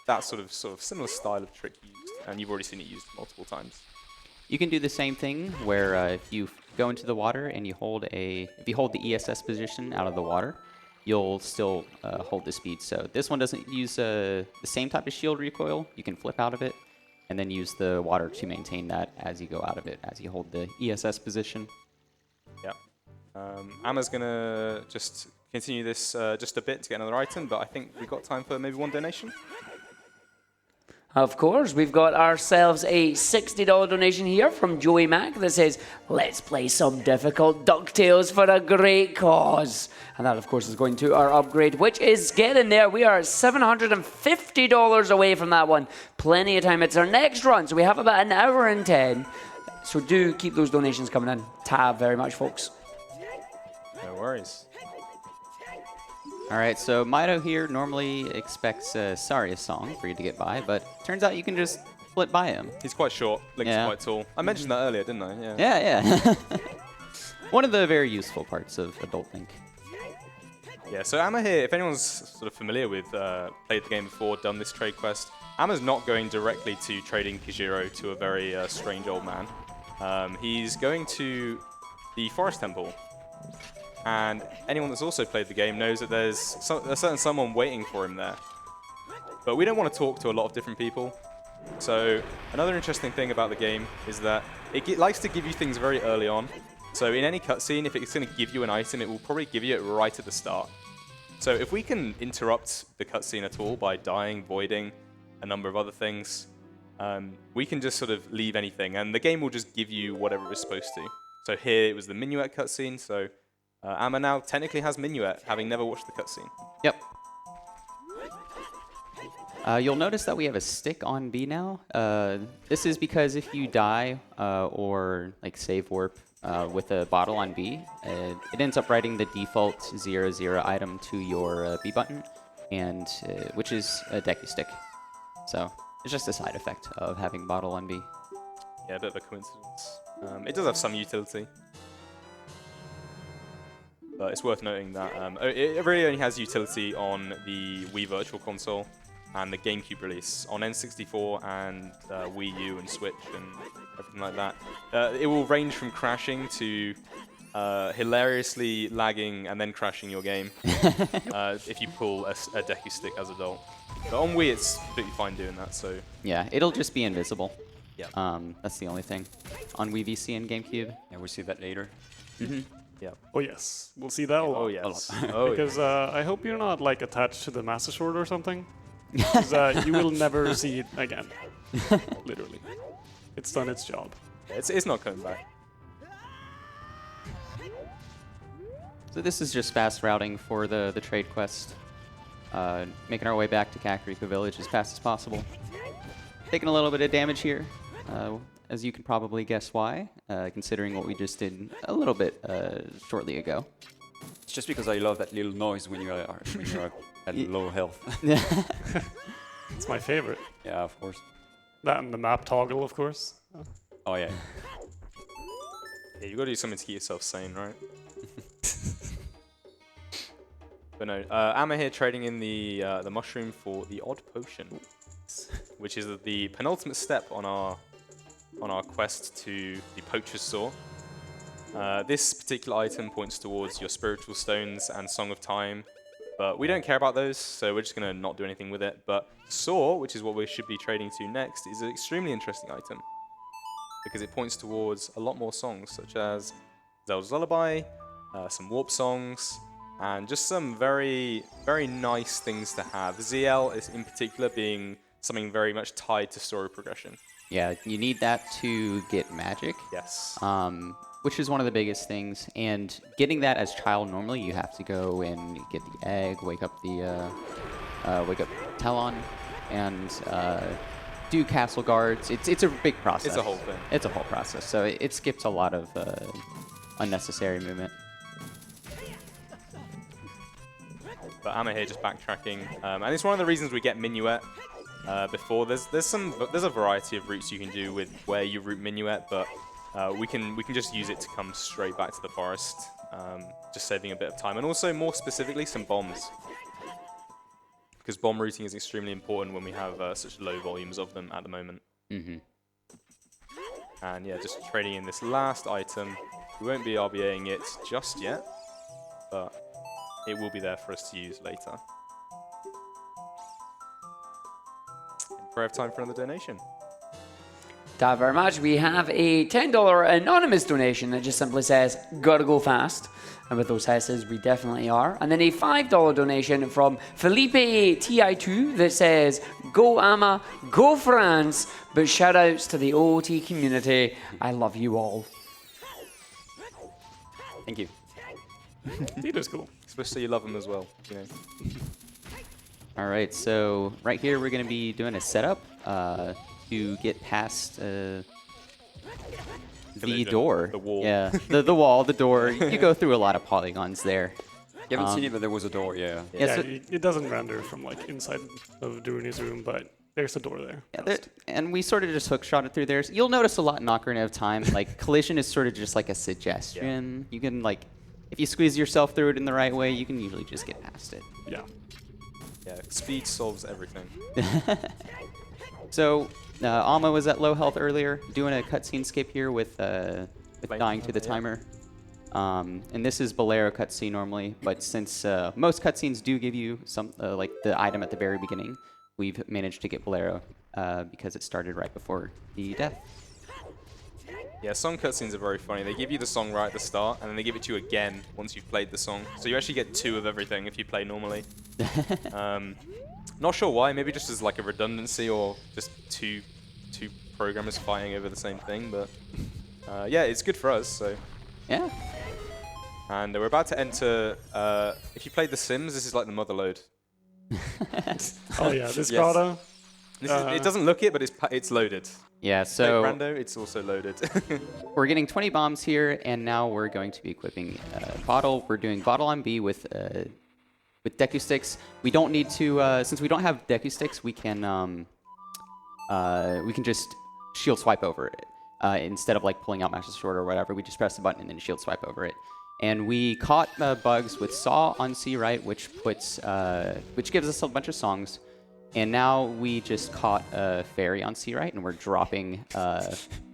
[SPEAKER 4] that sort of similar style of trick used, and you've already seen it used multiple times.
[SPEAKER 3] You can do the same thing where if you go into the water and you hold if you hold the ESS position out of the water, you'll still hold the speed. So this one doesn't use the same type of shield recoil. You can flip out of it and then use the water to maintain that as you go out of it, as you hold the ESS position.
[SPEAKER 4] Yeah. Amma's going to just continue this just a bit to get another item, but I think we've got time for maybe one donation.
[SPEAKER 5] Of course, we've got ourselves a $60 donation here from Joey Mack that says, let's play some difficult DuckTales for a great cause. And that, of course, is going to our upgrade, which is getting there. We are $750 away from that one. Plenty of time. It's our next run, so we have about an hour and 10. So do keep those donations coming in. Tab very much, folks.
[SPEAKER 4] No worries.
[SPEAKER 3] All right, so Mido here normally expects Saria's song for you to get by, but turns out you can just flit by him.
[SPEAKER 4] He's quite short, Link's quite tall. I mentioned that earlier, didn't I?
[SPEAKER 3] Yeah. One of the very useful parts of Adult Link.
[SPEAKER 4] Yeah, so Amma here, if anyone's sort of familiar with, played the game before, done this trade quest, Amma's not going directly to trading Kijiro to a very strange old man. He's going to the Forest Temple. And anyone that's also played the game knows that there's a certain someone waiting for him there. But we don't want to talk to a lot of different people. So another interesting thing about the game is that it likes to give you things very early on. So in any cutscene, if it's going to give you an item, it will probably give you it right at the start. So if we can interrupt the cutscene at all by dying, voiding, a number of other things, we can just sort of leave anything, and the game will just give you whatever it was supposed to. So here it was the Minuet cutscene, so Amma now technically has Minuet, having never watched the cutscene.
[SPEAKER 3] Yep. You'll notice that we have a stick on B now. This is because if you die or like save warp with a bottle on B, it ends up writing the default 0/0 item to your B button, and which is a decky stick. So it's just a side effect of having bottle on B.
[SPEAKER 4] Yeah, a bit of a coincidence. It does have some utility. But it's worth noting that it really only has utility on the Wii Virtual Console and the GameCube release. On N64 and Wii U and Switch and everything like that, it will range from crashing to hilariously lagging and then crashing your game if you pull a decky stick as adult. But on Wii, it's completely fine doing that. So
[SPEAKER 3] yeah, it'll just be invisible.
[SPEAKER 4] Yeah.
[SPEAKER 3] That's the only thing. On Wii VC and GameCube.
[SPEAKER 2] Yeah, we'll see that later.
[SPEAKER 4] yeah.
[SPEAKER 1] Oh yes, we'll see that a lot.
[SPEAKER 4] Oh yes.
[SPEAKER 1] Because I hope you're not like attached to the Master Sword or something. Because you will never see it again. Literally. It's done its job.
[SPEAKER 4] It's not coming back.
[SPEAKER 3] So this is just fast routing for the trade quest. making our way back to Kakariko Village as fast as possible. Taking a little bit of damage here, as you can probably guess why, considering what we just did a little bit shortly ago.
[SPEAKER 2] It's just because I love that little noise when you're at low health.
[SPEAKER 1] It's my favorite.
[SPEAKER 2] Yeah, of course.
[SPEAKER 1] That and the map toggle, of course.
[SPEAKER 2] Oh yeah.
[SPEAKER 4] Yeah, you got to do something to keep yourself sane, right? But no, Amma here trading in the mushroom for the odd potion, which is the penultimate step on our quest to the poacher's saw. This particular item points towards your spiritual stones and Song of Time, but we don't care about those, so we're just gonna not do anything with it. But saw, which is what we should be trading to next, is an extremely interesting item because it points towards a lot more songs, such as Zelda's Lullaby, some warp songs, and just some very, very nice things to have. ZL is in particular being something very much tied to story progression.
[SPEAKER 3] Yeah, you need that to get magic.
[SPEAKER 4] Yes.
[SPEAKER 3] Which is one of the biggest things. And getting that as child, normally you have to go and get the egg, wake up Telon, and do castle guards. It's a big process.
[SPEAKER 4] It's a whole thing.
[SPEAKER 3] It's a whole process. So it skips a lot of unnecessary movement.
[SPEAKER 4] But Amma here just backtracking, and it's one of the reasons we get Minuet before. There's a variety of routes you can do with where you route Minuet, but we can just use it to come straight back to the forest, just saving a bit of time, and also more specifically some bombs, because bomb routing is extremely important when we have such low volumes of them at the moment.
[SPEAKER 3] Mm-hmm.
[SPEAKER 4] And yeah, just trading in this last item. We won't be RBAing it just yet, but it will be there for us to use later. We have time for another donation.
[SPEAKER 5] Thank you very much. We have a $10 anonymous donation that just simply says, gotta go fast. And with those S's, we definitely are. And then a $5 donation from Felipe TI2 that says, go Amma, go France, but shout outs to the OT community. I love you all.
[SPEAKER 4] Thank you.
[SPEAKER 1] Peter's cool.
[SPEAKER 4] Especially you love them as well, you know.
[SPEAKER 3] All right, so right here we're going to be doing a setup to get past the door.
[SPEAKER 4] The wall.
[SPEAKER 3] Yeah, the wall, the door. You go through a lot of polygons there.
[SPEAKER 2] You haven't seen it, but there was a door, yeah.
[SPEAKER 3] Yeah, so-
[SPEAKER 1] It doesn't render from like inside of Duruni's room, but there's a door there.
[SPEAKER 3] Yeah, and we sort of just hookshot it through there. So you'll notice a lot in Ocarina of Time, like collision is sort of just like a suggestion. You can like, if you squeeze yourself through it in the right way, you can usually just get past it.
[SPEAKER 1] Yeah.
[SPEAKER 4] Yeah, speed solves everything.
[SPEAKER 3] So Alma was at low health earlier, doing a cutscene skip here with dying to the timer. And this is Bolero cutscene normally, but since most cutscenes do give you some like the item at the very beginning, we've managed to get Bolero because it started right before the death.
[SPEAKER 4] Yeah, song cutscenes are very funny. They give you the song right at the start, and then they give it to you again once you've played the song. So you actually get 2 of everything if you play normally. Not sure why. Maybe just as like a redundancy, or just two programmers fighting over the same thing. But yeah, it's good for us. So
[SPEAKER 3] Yeah.
[SPEAKER 4] and we're about to enter. If you played The Sims, this is like the mother load.
[SPEAKER 1] Oh yeah, this
[SPEAKER 4] Yes.
[SPEAKER 1] grotto.
[SPEAKER 4] This is, it doesn't look it, but it's loaded.
[SPEAKER 3] Yeah,
[SPEAKER 4] Like
[SPEAKER 3] so
[SPEAKER 4] Brando, it's also loaded.
[SPEAKER 3] we're getting 20 bombs here, and now we're going to be equipping Bottle. We're doing Bottle on B with Deku Sticks. We don't need to, since we don't have Deku Sticks, we can just shield swipe over it. Instead of like pulling out Master Sword or whatever, we just press the button and then shield swipe over it. And we caught bugs with Saw on C right, which gives us a bunch of songs. And now we just caught Fairy on C right, and we're dropping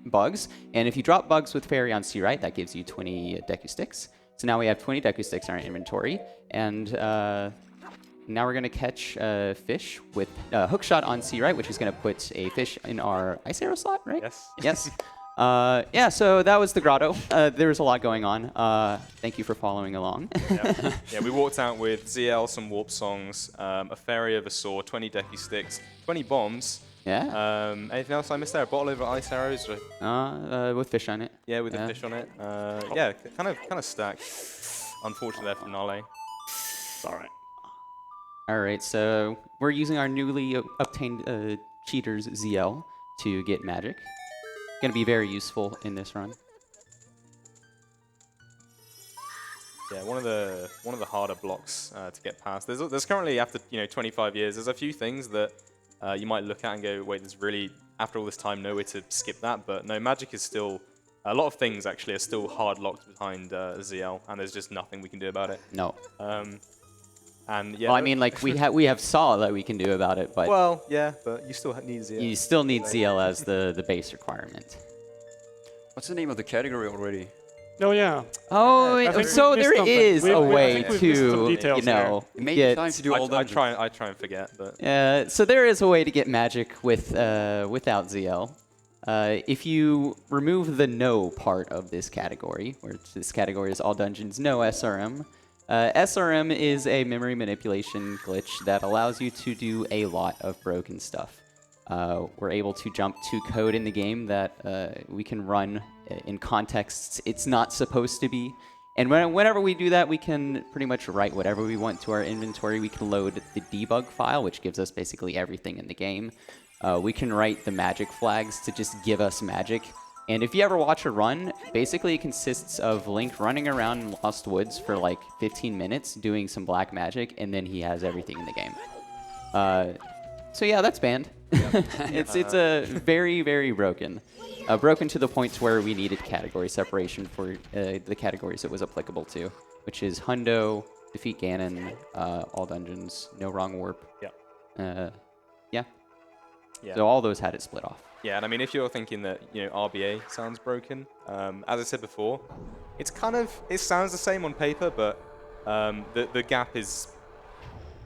[SPEAKER 3] bugs. And if you drop bugs with Fairy on C right, that gives you 20 Deku Sticks. So now we have 20 Deku Sticks in our inventory. And now we're going to catch fish with Hookshot on C right, which is going to put a fish in our Ice Arrow slot, right?
[SPEAKER 4] Yes.
[SPEAKER 3] Yes. Yeah, so that was the grotto. There was a lot going on. Thank you for following along.
[SPEAKER 4] Yeah, we walked out with ZL, some warp songs, a fairy of a saw, 20 Deku Sticks, 20 bombs.
[SPEAKER 3] Yeah.
[SPEAKER 4] Anything else I missed there? A bottle of ice arrows?
[SPEAKER 3] With fish on it.
[SPEAKER 4] Yeah, with
[SPEAKER 3] Yeah.
[SPEAKER 4] a fish on it. Yeah, kind of stacked. Unfortunately there for Nalle.
[SPEAKER 1] It's all right.
[SPEAKER 3] All right, so we're using our newly obtained cheaters ZL to get magic. Going to be very useful in this run.
[SPEAKER 4] Yeah, one of the harder blocks to get past. There's currently, after 25 years, there's a few things that you might look at and go, wait, there's really, after all this time, no way to skip that. But no, magic is still, a lot of things actually are still hard locked behind ZL, and there's just nothing we can do about it.
[SPEAKER 3] No.
[SPEAKER 4] And yeah.
[SPEAKER 3] Well, I mean, like we have Saw that we can do about it, but
[SPEAKER 4] Well, yeah, but you still need ZL.
[SPEAKER 3] you still need ZL as the base requirement.
[SPEAKER 2] What's the name of the category already?
[SPEAKER 1] Oh yeah.
[SPEAKER 3] Oh,
[SPEAKER 1] I think
[SPEAKER 3] so
[SPEAKER 1] we've missed
[SPEAKER 3] there
[SPEAKER 1] something.
[SPEAKER 3] is
[SPEAKER 1] I
[SPEAKER 3] a way
[SPEAKER 1] think we've missed some
[SPEAKER 3] to,
[SPEAKER 1] details
[SPEAKER 3] you know,
[SPEAKER 2] It may be
[SPEAKER 3] get.
[SPEAKER 2] time to do all
[SPEAKER 4] I
[SPEAKER 2] dungeons.
[SPEAKER 4] try and forget, but
[SPEAKER 3] So there is a way to get magic with without ZL. If you remove the no part of this category, where this category is all dungeons, no SRM. SRM is a memory manipulation glitch that allows you to do a lot of broken stuff. We're able to jump to code in the game that we can run in contexts it's not supposed to be. And whenever we do that, we can pretty much write whatever we want to our inventory. We can load the debug file, which gives us basically everything in the game. We can write the magic flags to just give us magic. And if you ever watch a run, basically it consists of Link running around in Lost Woods for like 15 minutes doing some black magic, and then he has everything in the game. So yeah, that's banned. It's a very, very broken. Broken to the point where we needed category separation for the categories it was applicable to, which is Hundo, Defeat Ganon, all dungeons, no wrong warp.
[SPEAKER 4] yeah.
[SPEAKER 3] Yeah.
[SPEAKER 4] Yeah.
[SPEAKER 3] So all those had it split off.
[SPEAKER 4] Yeah, and I mean, if you're thinking that RBA sounds broken, as I said before, it sounds the same on paper, but the gap is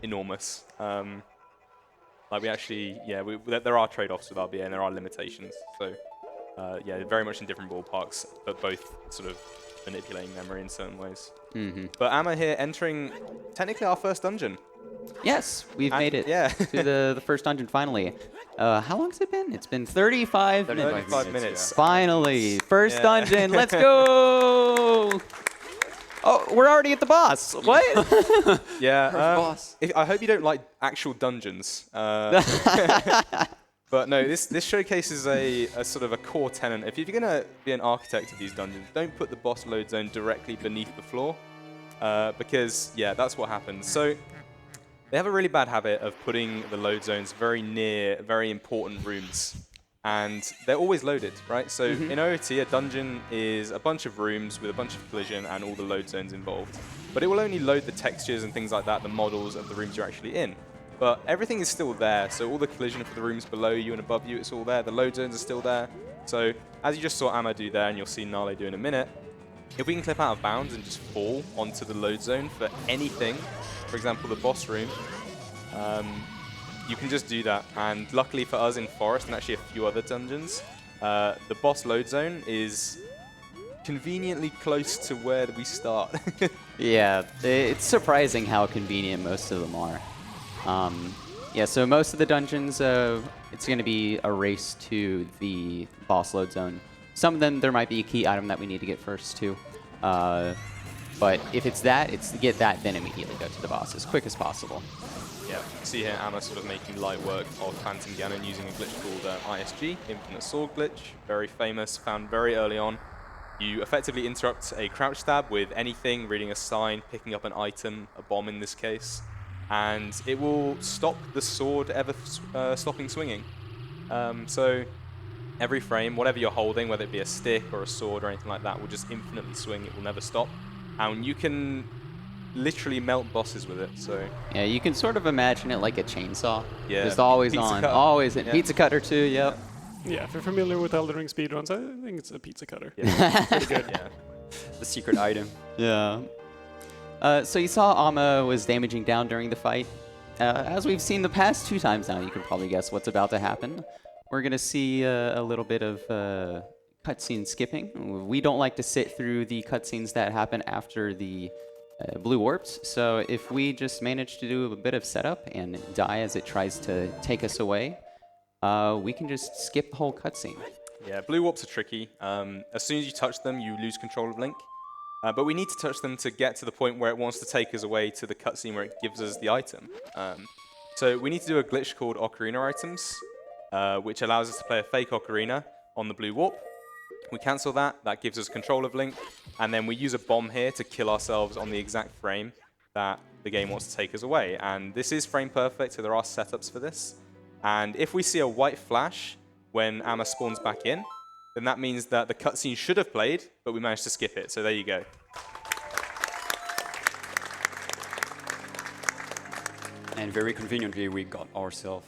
[SPEAKER 4] enormous. Like we actually, there are trade-offs with RBA and there are limitations. So yeah, very much in different ballparks, but both sort of manipulating memory in certain ways.
[SPEAKER 3] Mm-hmm.
[SPEAKER 4] But Amma here entering technically our first dungeon.
[SPEAKER 3] Yes, we've made it
[SPEAKER 4] yeah.
[SPEAKER 3] to the first dungeon finally. How long has it been? It's been 35 minutes.
[SPEAKER 4] 35 minutes.
[SPEAKER 3] Finally, first
[SPEAKER 4] Yeah.
[SPEAKER 3] dungeon. Let's go! Oh, we're already at the boss. What?
[SPEAKER 4] Yeah.
[SPEAKER 2] boss.
[SPEAKER 4] I hope you don't like actual dungeons. But no, this showcases a sort of a core tenet. If you're going to be an architect of these dungeons, don't put the boss load zone directly beneath the floor, because yeah, that's what happens. So they have a really bad habit of putting the load zones very near very important rooms, and they're always loaded, right? So in OOT, a dungeon is a bunch of rooms with a bunch of collision and all the load zones involved. But it will only load the textures and things like that, the models of the rooms you're actually in. But everything is still there, so all the collision for the rooms below you and above you, it's all there. The load zones are still there. So as you just saw Amma do there, and you'll see Nalle do in a minute, if we can clip out of bounds and just fall onto the load zone for anything, for example, the boss room, you can just do that. And luckily for us in Forest and actually a few other dungeons, the boss load zone is conveniently close to where we start.
[SPEAKER 3] Yeah, it's surprising how convenient most of them are. Yeah, so most of the dungeons, it's going to be a race to the boss load zone. Some of them, there might be a key item that we need to get first, too. But if it's to get that, then immediately go to the boss as quick as possible.
[SPEAKER 4] Yeah, see here Amma sort of making light work of Phantom Ganon using a glitch called ISG, Infinite Sword Glitch, very famous, found very early on. You effectively interrupt a crouch stab with anything, reading a sign, picking up an item, a bomb in this case, and it will stop the sword ever stopping swinging. So every frame, whatever you're holding, whether it be a stick or a sword or anything like that, will just infinitely swing, it will never stop. And you can literally melt bosses with it, so...
[SPEAKER 3] Yeah, you can sort of imagine it like a chainsaw.
[SPEAKER 4] Yeah,
[SPEAKER 3] Just always
[SPEAKER 4] pizza
[SPEAKER 3] on,
[SPEAKER 4] cutter.
[SPEAKER 3] always in.
[SPEAKER 4] Yeah.
[SPEAKER 3] Pizza cutter, too, yep.
[SPEAKER 1] Yeah, if you're familiar with Elden Ring speedruns, I think it's a pizza cutter.
[SPEAKER 4] Yeah.
[SPEAKER 1] Pretty good.
[SPEAKER 4] Yeah.
[SPEAKER 2] The secret item.
[SPEAKER 3] Yeah. So you saw Amma was damaging down during the fight. As we've seen the past 2 times now, you can probably guess what's about to happen. We're going to see a little bit of cutscene skipping. We don't like to sit through the cutscenes that happen after the blue warps, so if we just manage to do a bit of setup and die as it tries to take us away, we can just skip the whole cutscene.
[SPEAKER 4] Yeah, blue warps are tricky. As soon as you touch them, you lose control of Link. but we need to touch them to get to the point where it wants to take us away to the cutscene where it gives us the item. So we need to do a glitch called Ocarina items, which allows us to play a fake Ocarina on the blue warp. We cancel that, that gives us control of Link, and then we use a bomb here to kill ourselves on the exact frame that the game wants to take us away. And this is frame perfect, so there are setups for this. And if we see a white flash when Amma spawns back in, then that means that the cutscene should have played, but we managed to skip it. So there you go.
[SPEAKER 2] And very conveniently, we got ourselves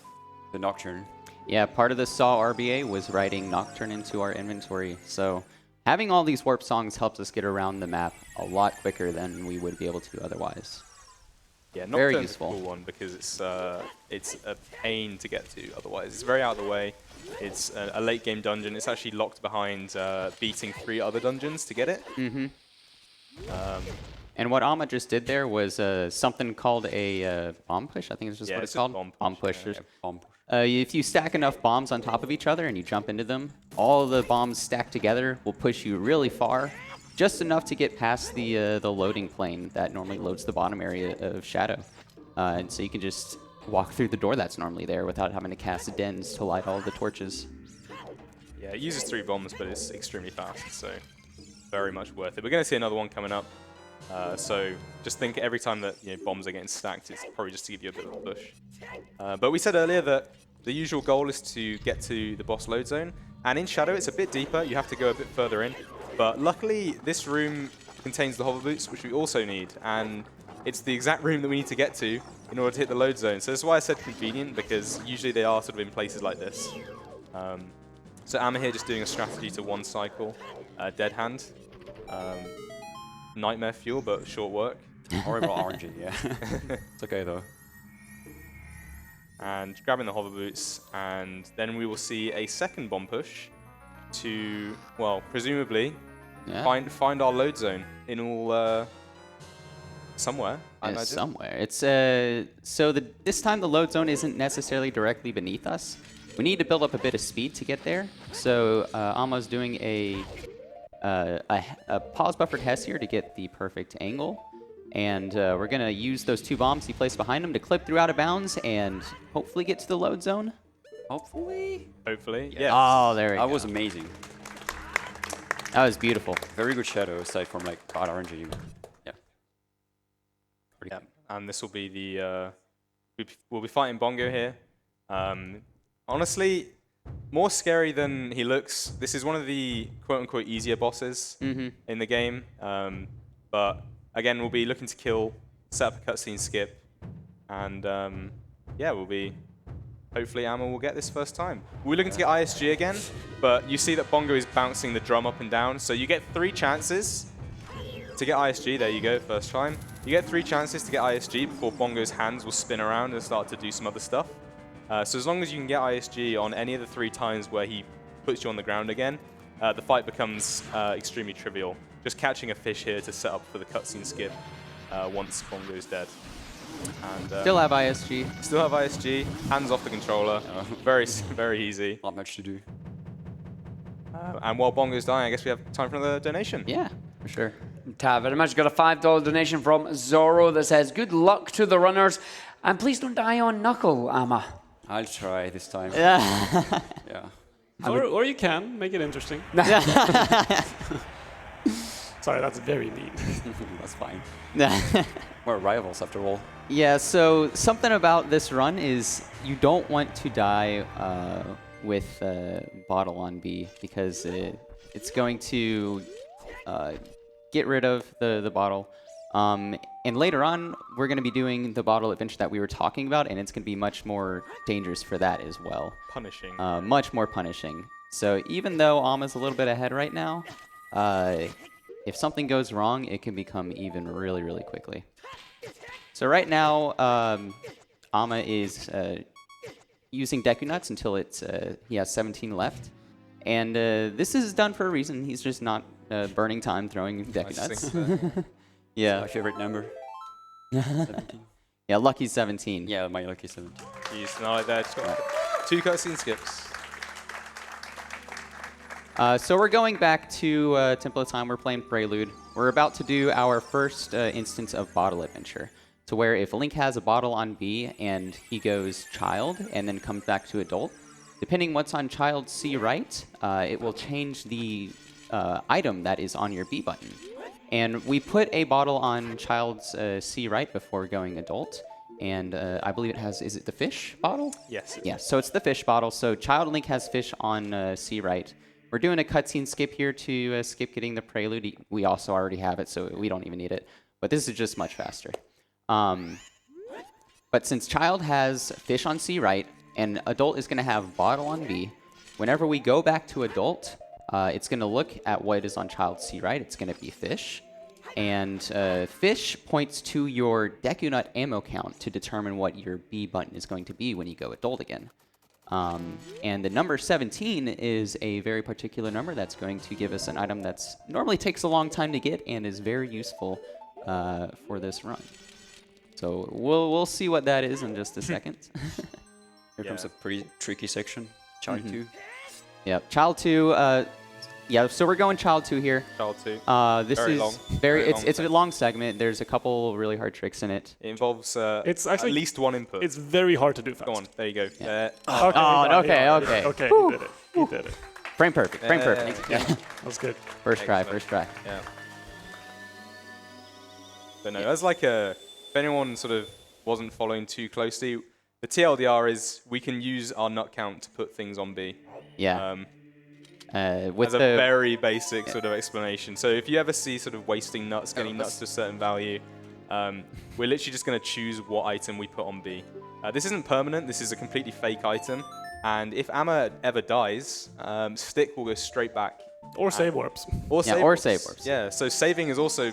[SPEAKER 2] the Nocturne.
[SPEAKER 3] Yeah, part of the SAW RBA was writing Nocturne into our inventory. So having all these warp songs helps us get around the map a lot quicker than we would be able to otherwise.
[SPEAKER 4] Yeah,
[SPEAKER 3] Very
[SPEAKER 4] Nocturne's
[SPEAKER 3] useful.
[SPEAKER 4] a cool one because it's a pain to get to otherwise. It's very out of the way. It's a late game dungeon. It's actually locked behind beating 3 other dungeons to get it.
[SPEAKER 3] And what Amma just did there was something called a bomb push. I think it's just
[SPEAKER 4] Yeah,
[SPEAKER 3] what
[SPEAKER 4] it's
[SPEAKER 3] it's
[SPEAKER 4] a
[SPEAKER 3] called.
[SPEAKER 4] bomb push,
[SPEAKER 3] push.
[SPEAKER 4] yeah.
[SPEAKER 3] There's-
[SPEAKER 2] Bomb.
[SPEAKER 3] If you stack enough bombs on top of each other and you jump into them, all the bombs stacked together will push you really far, just enough to get past the loading plane that normally loads the bottom area of Shadow. And so you can just walk through the door that's normally there without having to cast dens to light all of the torches.
[SPEAKER 4] Yeah, it uses 3 bombs, but it's extremely fast, so very much worth it. We're going to see another one coming up. So just think every time that bombs are getting stacked, it's probably just to give you a bit of a push. But we said earlier that the usual goal is to get to the boss load zone. And in Shadow, it's a bit deeper. You have to go a bit further in. But luckily, this room contains the hover boots, which we also need. And it's the exact room that we need to get to in order to hit the load zone. So that's why I said convenient, because usually they are sort of in places like this. So Amma here just doing a strategy to one cycle. Dead Hand. Nightmare fuel, but short work.
[SPEAKER 2] Horrible RNG, yeah. It's okay though.
[SPEAKER 4] And grabbing the hover boots, and then we will see a second bomb push to, well, presumably
[SPEAKER 3] Yeah.
[SPEAKER 4] find our load zone in all somewhere. I imagine.
[SPEAKER 3] Somewhere. It's so this time the load zone isn't necessarily directly beneath us. We need to build up a bit of speed to get there. So Amma's doing a pause buffered Hess here to get the perfect angle. And we're going to use those 2 bombs he placed behind him to clip through out of bounds and hopefully get to the load zone.
[SPEAKER 2] Hopefully.
[SPEAKER 4] Hopefully, yes.
[SPEAKER 3] Oh, there we go.
[SPEAKER 2] That was amazing.
[SPEAKER 3] That was beautiful.
[SPEAKER 2] Very good Shadow, aside from like bad RNG. Yeah. Pretty
[SPEAKER 4] Yeah, and this will be the we'll be fighting Bongo here. Honestly, more scary than he looks. This is one of the quote-unquote easier bosses in the game. But again, we'll be looking to kill, set up a cutscene skip, and yeah, we'll be. Hopefully, Amma will get this first time. We're looking to get ISG again, but you see that Bongo is bouncing the drum up and down. So you get 3 chances to get ISG. There you go, first time. You get 3 chances to get ISG before Bongo's hands will spin around and start to do some other stuff. So as long as you can get ISG on any of the 3 times where he puts you on the ground again, the fight becomes extremely trivial. Just catching a fish here to set up for the cutscene skip once Bongo's dead. And,
[SPEAKER 3] Still have ISG.
[SPEAKER 4] Still have ISG. Hands off the controller. Very, very easy.
[SPEAKER 2] Not much to do.
[SPEAKER 4] And while Bongo's dying, I guess we have time for another donation.
[SPEAKER 3] Yeah, for sure.
[SPEAKER 5] Very much. Got a $5 donation from Zorro that says, "Good luck to the runners, and please don't die on Knuckle, Amma."
[SPEAKER 2] I'll try this time.
[SPEAKER 3] Yeah.
[SPEAKER 2] Yeah.
[SPEAKER 1] Or you can make it interesting. Sorry, that's very mean.
[SPEAKER 2] That's fine. We're rivals after all.
[SPEAKER 3] Yeah, so something about this run is you don't want to die with Bottle on B because it's going to get rid of the bottle. And later on, we're going to be doing the bottle adventure that we were talking about, and it's going to be much more dangerous for that as well.
[SPEAKER 4] Punishing.
[SPEAKER 3] Much more punishing. So even though Amma's a little bit ahead right now, if something goes wrong, it can become even really, really quickly. So right now, Amma is using Deku Nuts until he has 17 left. And this is done for a reason. He's just not burning time throwing Deku Nuts. Yeah.
[SPEAKER 2] My favorite number. 17.
[SPEAKER 3] Yeah, lucky 17.
[SPEAKER 2] Yeah, my lucky 17.
[SPEAKER 4] He's not like that. 2 cutscene skips.
[SPEAKER 3] So we're going back to Temple of Time. We're playing Prelude. We're about to do our first instance of bottle adventure, to where if Link has a bottle on B and he goes child and then comes back to adult, depending what's on child C right, it will change the item that is on your B button. And we put a bottle on child's C right before going adult. And I believe it has, is it the fish bottle?
[SPEAKER 4] Yes.
[SPEAKER 3] Yeah, so it's the fish bottle. So Child Link has fish on C right. We're doing a cutscene skip here to skip getting the prelude. We also already have it, so we don't even need it. But this is just much faster. But since Child has fish on C right, and Adult is going to have bottle on B, whenever we go back to Adult, it's going to look at what is on Child C right. It's going to be fish. And fish points to your Deku Nut ammo count to determine what your B button is going to be when you go adult again. And the number 17 is a very particular number that's going to give us an item that's normally takes a long time to get and is very useful for this run. So we'll see what that is in just a second.
[SPEAKER 2] Here comes a pretty tricky section. Child 2.
[SPEAKER 3] Yep, Child 2. Yeah, so we're going Child 2 here.
[SPEAKER 4] Child 2.
[SPEAKER 3] This
[SPEAKER 4] Very
[SPEAKER 3] is
[SPEAKER 4] long.
[SPEAKER 3] it's a long segment. There's a couple really hard tricks in it.
[SPEAKER 4] It involves
[SPEAKER 1] It's actually-
[SPEAKER 4] at least one input.
[SPEAKER 1] It's very hard to do fast.
[SPEAKER 4] Go on, there you go.
[SPEAKER 1] Okay.
[SPEAKER 3] okay.
[SPEAKER 1] Okay, he did it. He did it.
[SPEAKER 3] Frame perfect. Frame perfect.
[SPEAKER 1] Yeah, that's good.
[SPEAKER 3] First try.
[SPEAKER 4] Excellent.
[SPEAKER 3] First try.
[SPEAKER 4] Yeah. But no, as like a, if anyone sort of wasn't following too closely, the TLDR is we can use our nut count to put things on B.
[SPEAKER 3] Yeah. With
[SPEAKER 4] As a
[SPEAKER 3] the
[SPEAKER 4] very basic sort of explanation. So if you ever see sort of wasting nuts, getting nuts to a certain value, we're literally just going to choose what item we put on B. This isn't permanent. This is a completely fake item. And if Amma ever dies, Stick will go straight back.
[SPEAKER 1] Or save warps.
[SPEAKER 4] Or
[SPEAKER 3] Yeah,
[SPEAKER 4] save
[SPEAKER 3] or
[SPEAKER 4] warps.
[SPEAKER 3] save warps.
[SPEAKER 4] Yeah, so saving is also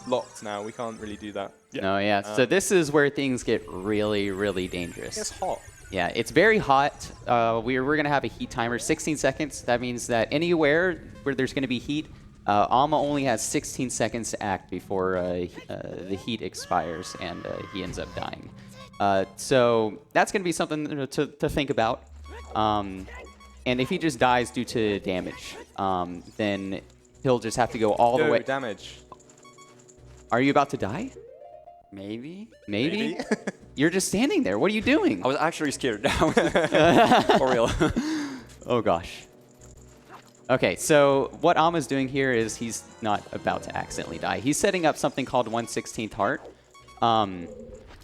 [SPEAKER 4] locked now. We can't really do that.
[SPEAKER 1] Yeah.
[SPEAKER 3] No, yeah. So this is where things get really, really dangerous.
[SPEAKER 4] It's hot.
[SPEAKER 3] Yeah, it's very hot. We're going to have a heat timer, 16 seconds. That means that anywhere where there's going to be heat, Alma only has 16 seconds to act before the heat expires and he ends up dying. So that's going to be something to think about. And if he just dies due to damage, then he'll just have to go all the way.
[SPEAKER 4] Damage.
[SPEAKER 3] Are you about to die?
[SPEAKER 2] Maybe?
[SPEAKER 3] Maybe? You're just standing there. What are you doing?
[SPEAKER 2] I was actually scared now. For real.
[SPEAKER 3] Oh gosh. Okay, so what Alma's doing here is he's not about to accidentally die. He's setting up something called 1/16th heart.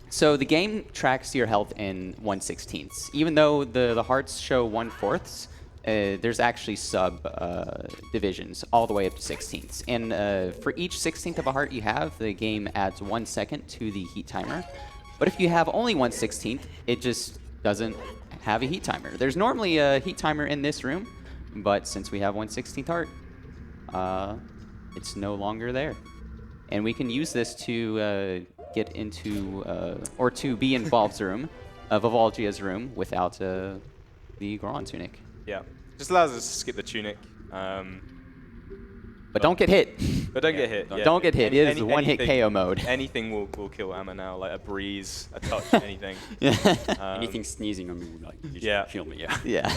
[SPEAKER 3] So the game tracks your health in 1/16ths. Even though the hearts show 1/4ths, there's actually sub divisions all the way up to 16ths. And for each 16th of a heart you have, the game adds 1 second to the heat timer. But if you have only 1/16th, it just doesn't have a heat timer. There's normally a heat timer in this room, but since we have 1/16th heart, it's no longer there. And we can use this to get into, or to be in Valve's room, Vivalgia's room, without the Goron tunic.
[SPEAKER 4] Yeah. Just allows us to skip the tunic.
[SPEAKER 3] But don't get hit.
[SPEAKER 4] But don't get hit.
[SPEAKER 3] Don't get hit. It is one-hit
[SPEAKER 4] anything-
[SPEAKER 3] KO mode.
[SPEAKER 4] Anything will kill Amma now, like a breeze, a touch, anything.
[SPEAKER 2] Anything sneezing on me would like
[SPEAKER 4] Yeah.
[SPEAKER 2] kill me, yeah.
[SPEAKER 3] Yeah.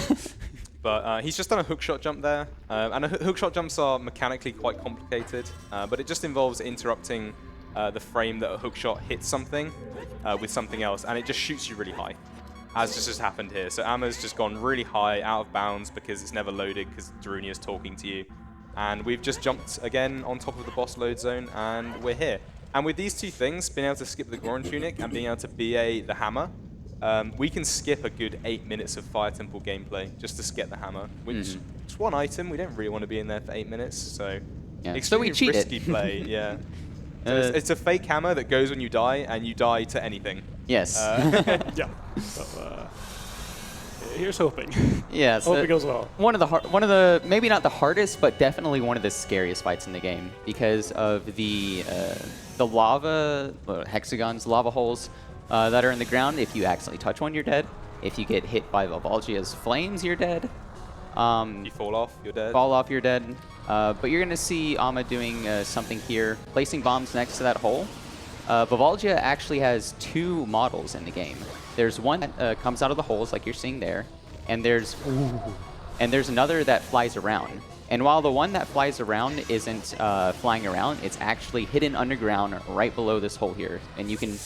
[SPEAKER 4] But he's just done a hookshot jump there. And hookshot jumps are mechanically quite complicated, but it just involves interrupting the frame that a hookshot hits something with something else, and it just shoots you really high, as just happened here. So Amma's just gone really high, out of bounds, because it's never loaded, because Darunia's talking to you. And we've just jumped again on top of the boss load zone, and we're here. And with these two things, being able to skip the Goron tunic and being able to BA the hammer, we can skip a good 8 minutes of Fire Temple gameplay just to get the hammer, which is one item. We don't really want to be in there for 8 minutes, so
[SPEAKER 3] Yeah. So
[SPEAKER 4] extremely
[SPEAKER 3] we cheated.
[SPEAKER 4] risky play. Yeah, so it's a fake hammer that goes when you die, and you die to anything.
[SPEAKER 3] Yes.
[SPEAKER 1] Yeah. So, here's hoping.
[SPEAKER 3] Yeah.
[SPEAKER 1] Hope it goes well.
[SPEAKER 3] One of the maybe not the hardest, but definitely one of the scariest fights in the game because of the lava hexagons, lava holes that are in the ground. If you accidentally touch one, you're dead. If you get hit by Vivalgia's flames, you're dead.
[SPEAKER 4] You fall off, you're dead.
[SPEAKER 3] Fall off, you're dead. But you're gonna see Amma doing something here, placing bombs next to that hole. Vivalgia actually has 2 models in the game. There's one that comes out of the holes, like you're seeing there, and there's and there's another that flies around. And while the one that flies around isn't flying around, it's actually hidden underground right below this hole here. And you can...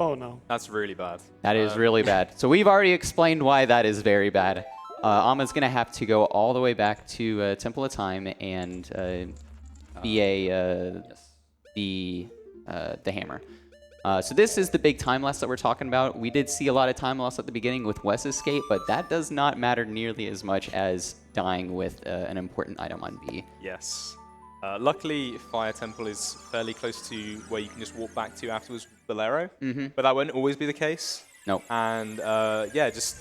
[SPEAKER 1] Oh no.
[SPEAKER 4] That's really bad.
[SPEAKER 3] That is really bad. So we've already explained why that is very bad. Ama's going to have to go all the way back to Temple of Time and the hammer. So this is the big time loss that we're talking about. We did see a lot of time loss at the beginning with Wes Escape, but that does not matter nearly as much as dying with an important item on B.
[SPEAKER 4] Yes. Luckily, Fire Temple is fairly close to where you can just walk back to afterwards with Bolero, but that won't always be the case.
[SPEAKER 3] Nope.
[SPEAKER 4] And yeah, just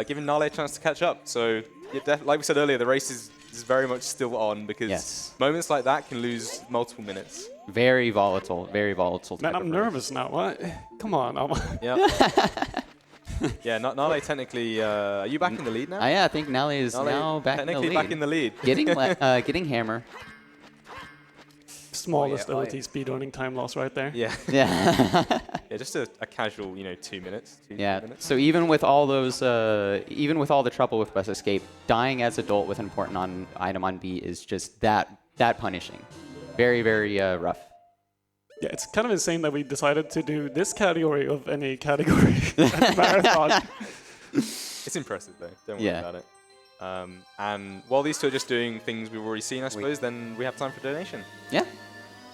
[SPEAKER 4] giving Nalle a chance to catch up. So yeah, like we said earlier, the race is very much still on because moments like that can lose multiple minutes.
[SPEAKER 3] Very volatile, very volatile.
[SPEAKER 1] Man, I'm nervous now. What? Come on.
[SPEAKER 4] Yeah. Yeah, Nalle technically. Are you back in the lead now?
[SPEAKER 3] Yeah, I think Nalle is now back in the lead.
[SPEAKER 4] Technically back in the lead.
[SPEAKER 3] Getting hammer.
[SPEAKER 1] Smallest OT speedrunning time loss right there.
[SPEAKER 4] Yeah.
[SPEAKER 3] Yeah.
[SPEAKER 4] Yeah, just a casual, 2 minutes. 2
[SPEAKER 3] Yeah.
[SPEAKER 4] minutes.
[SPEAKER 3] So even with all those, even with all the trouble with West Escape, dying as adult with an important item on B is just that punishing. Very, very rough.
[SPEAKER 1] Yeah, it's kind of insane that we decided to do this category of any category at Marathon.
[SPEAKER 4] It's impressive though. Don't worry about it. And while these two are just doing things we've already seen, I suppose, then we have time for donation.
[SPEAKER 3] Yeah.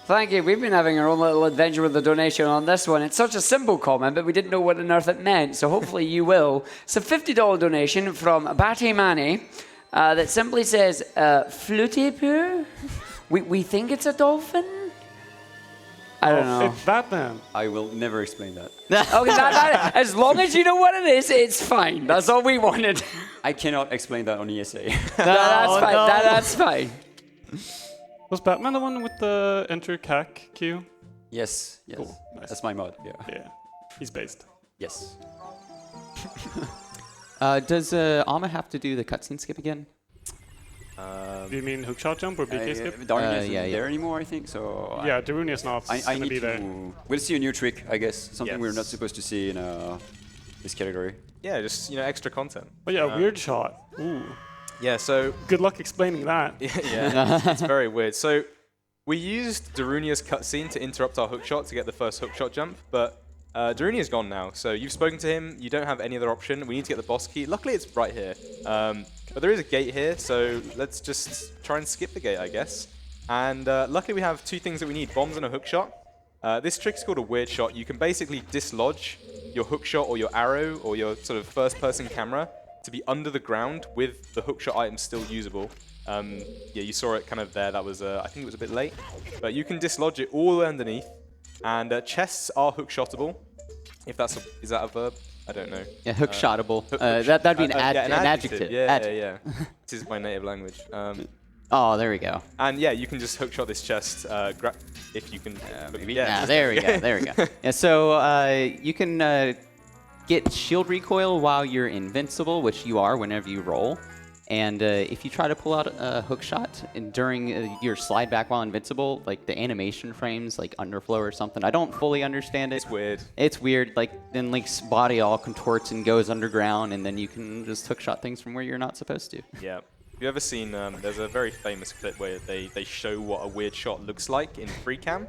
[SPEAKER 5] Thank you. We've been having our own little adventure with the donation on this one. It's such a simple comment, but we didn't know what on earth it meant, so hopefully you will. It's a $50 donation from Bate Mani that simply says, Flutepur? We think it's a dolphin? I don't know.
[SPEAKER 1] It's Batman.
[SPEAKER 2] I will never explain that.
[SPEAKER 5] Okay, as long as you know what it is, it's fine. That's all we wanted.
[SPEAKER 2] I cannot explain that on ESA.
[SPEAKER 5] That's fine. That's fine.
[SPEAKER 1] Was Batman the one with the enter CAC queue?
[SPEAKER 2] Yes.
[SPEAKER 1] Cool. Nice.
[SPEAKER 2] That's my mod, yeah.
[SPEAKER 1] Yeah. He's based.
[SPEAKER 2] Yes.
[SPEAKER 3] Does Ama have to do the cutscene skip again?
[SPEAKER 1] Do you mean hookshot jump or BK skip?
[SPEAKER 2] Darunia isn't there anymore, I think, so...
[SPEAKER 1] Yeah, Darunia's not
[SPEAKER 2] I
[SPEAKER 1] going to
[SPEAKER 2] need
[SPEAKER 1] be there.
[SPEAKER 2] to... We'll see a new trick, I guess. Something we're not
[SPEAKER 4] Yes.
[SPEAKER 2] supposed to see in this category.
[SPEAKER 4] Yeah, just extra content.
[SPEAKER 1] But yeah, weird shot. Ooh.
[SPEAKER 4] Yeah, so
[SPEAKER 1] Good luck explaining that.
[SPEAKER 4] yeah, it's very weird. So we used Darunia's cutscene to interrupt our hookshot to get the first hookshot jump, but Darunia's gone now. So you've spoken to him. You don't have any other option. We need to get the boss key. Luckily, it's right here. But there is a gate here, so let's just try and skip the gate, I guess. And luckily, we have two things that we need: bombs and a hookshot. This trick is called a weird shot. You can basically dislodge your hookshot or your arrow or your sort of first-person camera to be under the ground with the hookshot item still usable. Yeah, you saw it kind of there. That was, I think it was a bit late. But you can dislodge it all the way underneath. And chests are hookshotable. If that's is that a verb? I don't know.
[SPEAKER 3] Yeah, hookshotable. That'd be an adjective.
[SPEAKER 4] Yeah. This is my native language.
[SPEAKER 3] Oh, there we go.
[SPEAKER 4] And yeah, you can just hookshot this chest if you can.
[SPEAKER 2] Maybe.
[SPEAKER 3] Yeah, there we go. There we go. Yeah, so you can get shield recoil while you're invincible, which you are whenever you roll. And if you try to pull out a hook shot during your slide back while invincible, like the animation frames, like underflow or something, I don't fully understand it.
[SPEAKER 4] It's weird.
[SPEAKER 3] It's weird. Like then Link's body all contorts and goes underground, and then you can just hook shot things from where you're not supposed to.
[SPEAKER 4] Yeah. Have you ever seen? There's a very famous clip where they show what a weird shot looks like in free cam.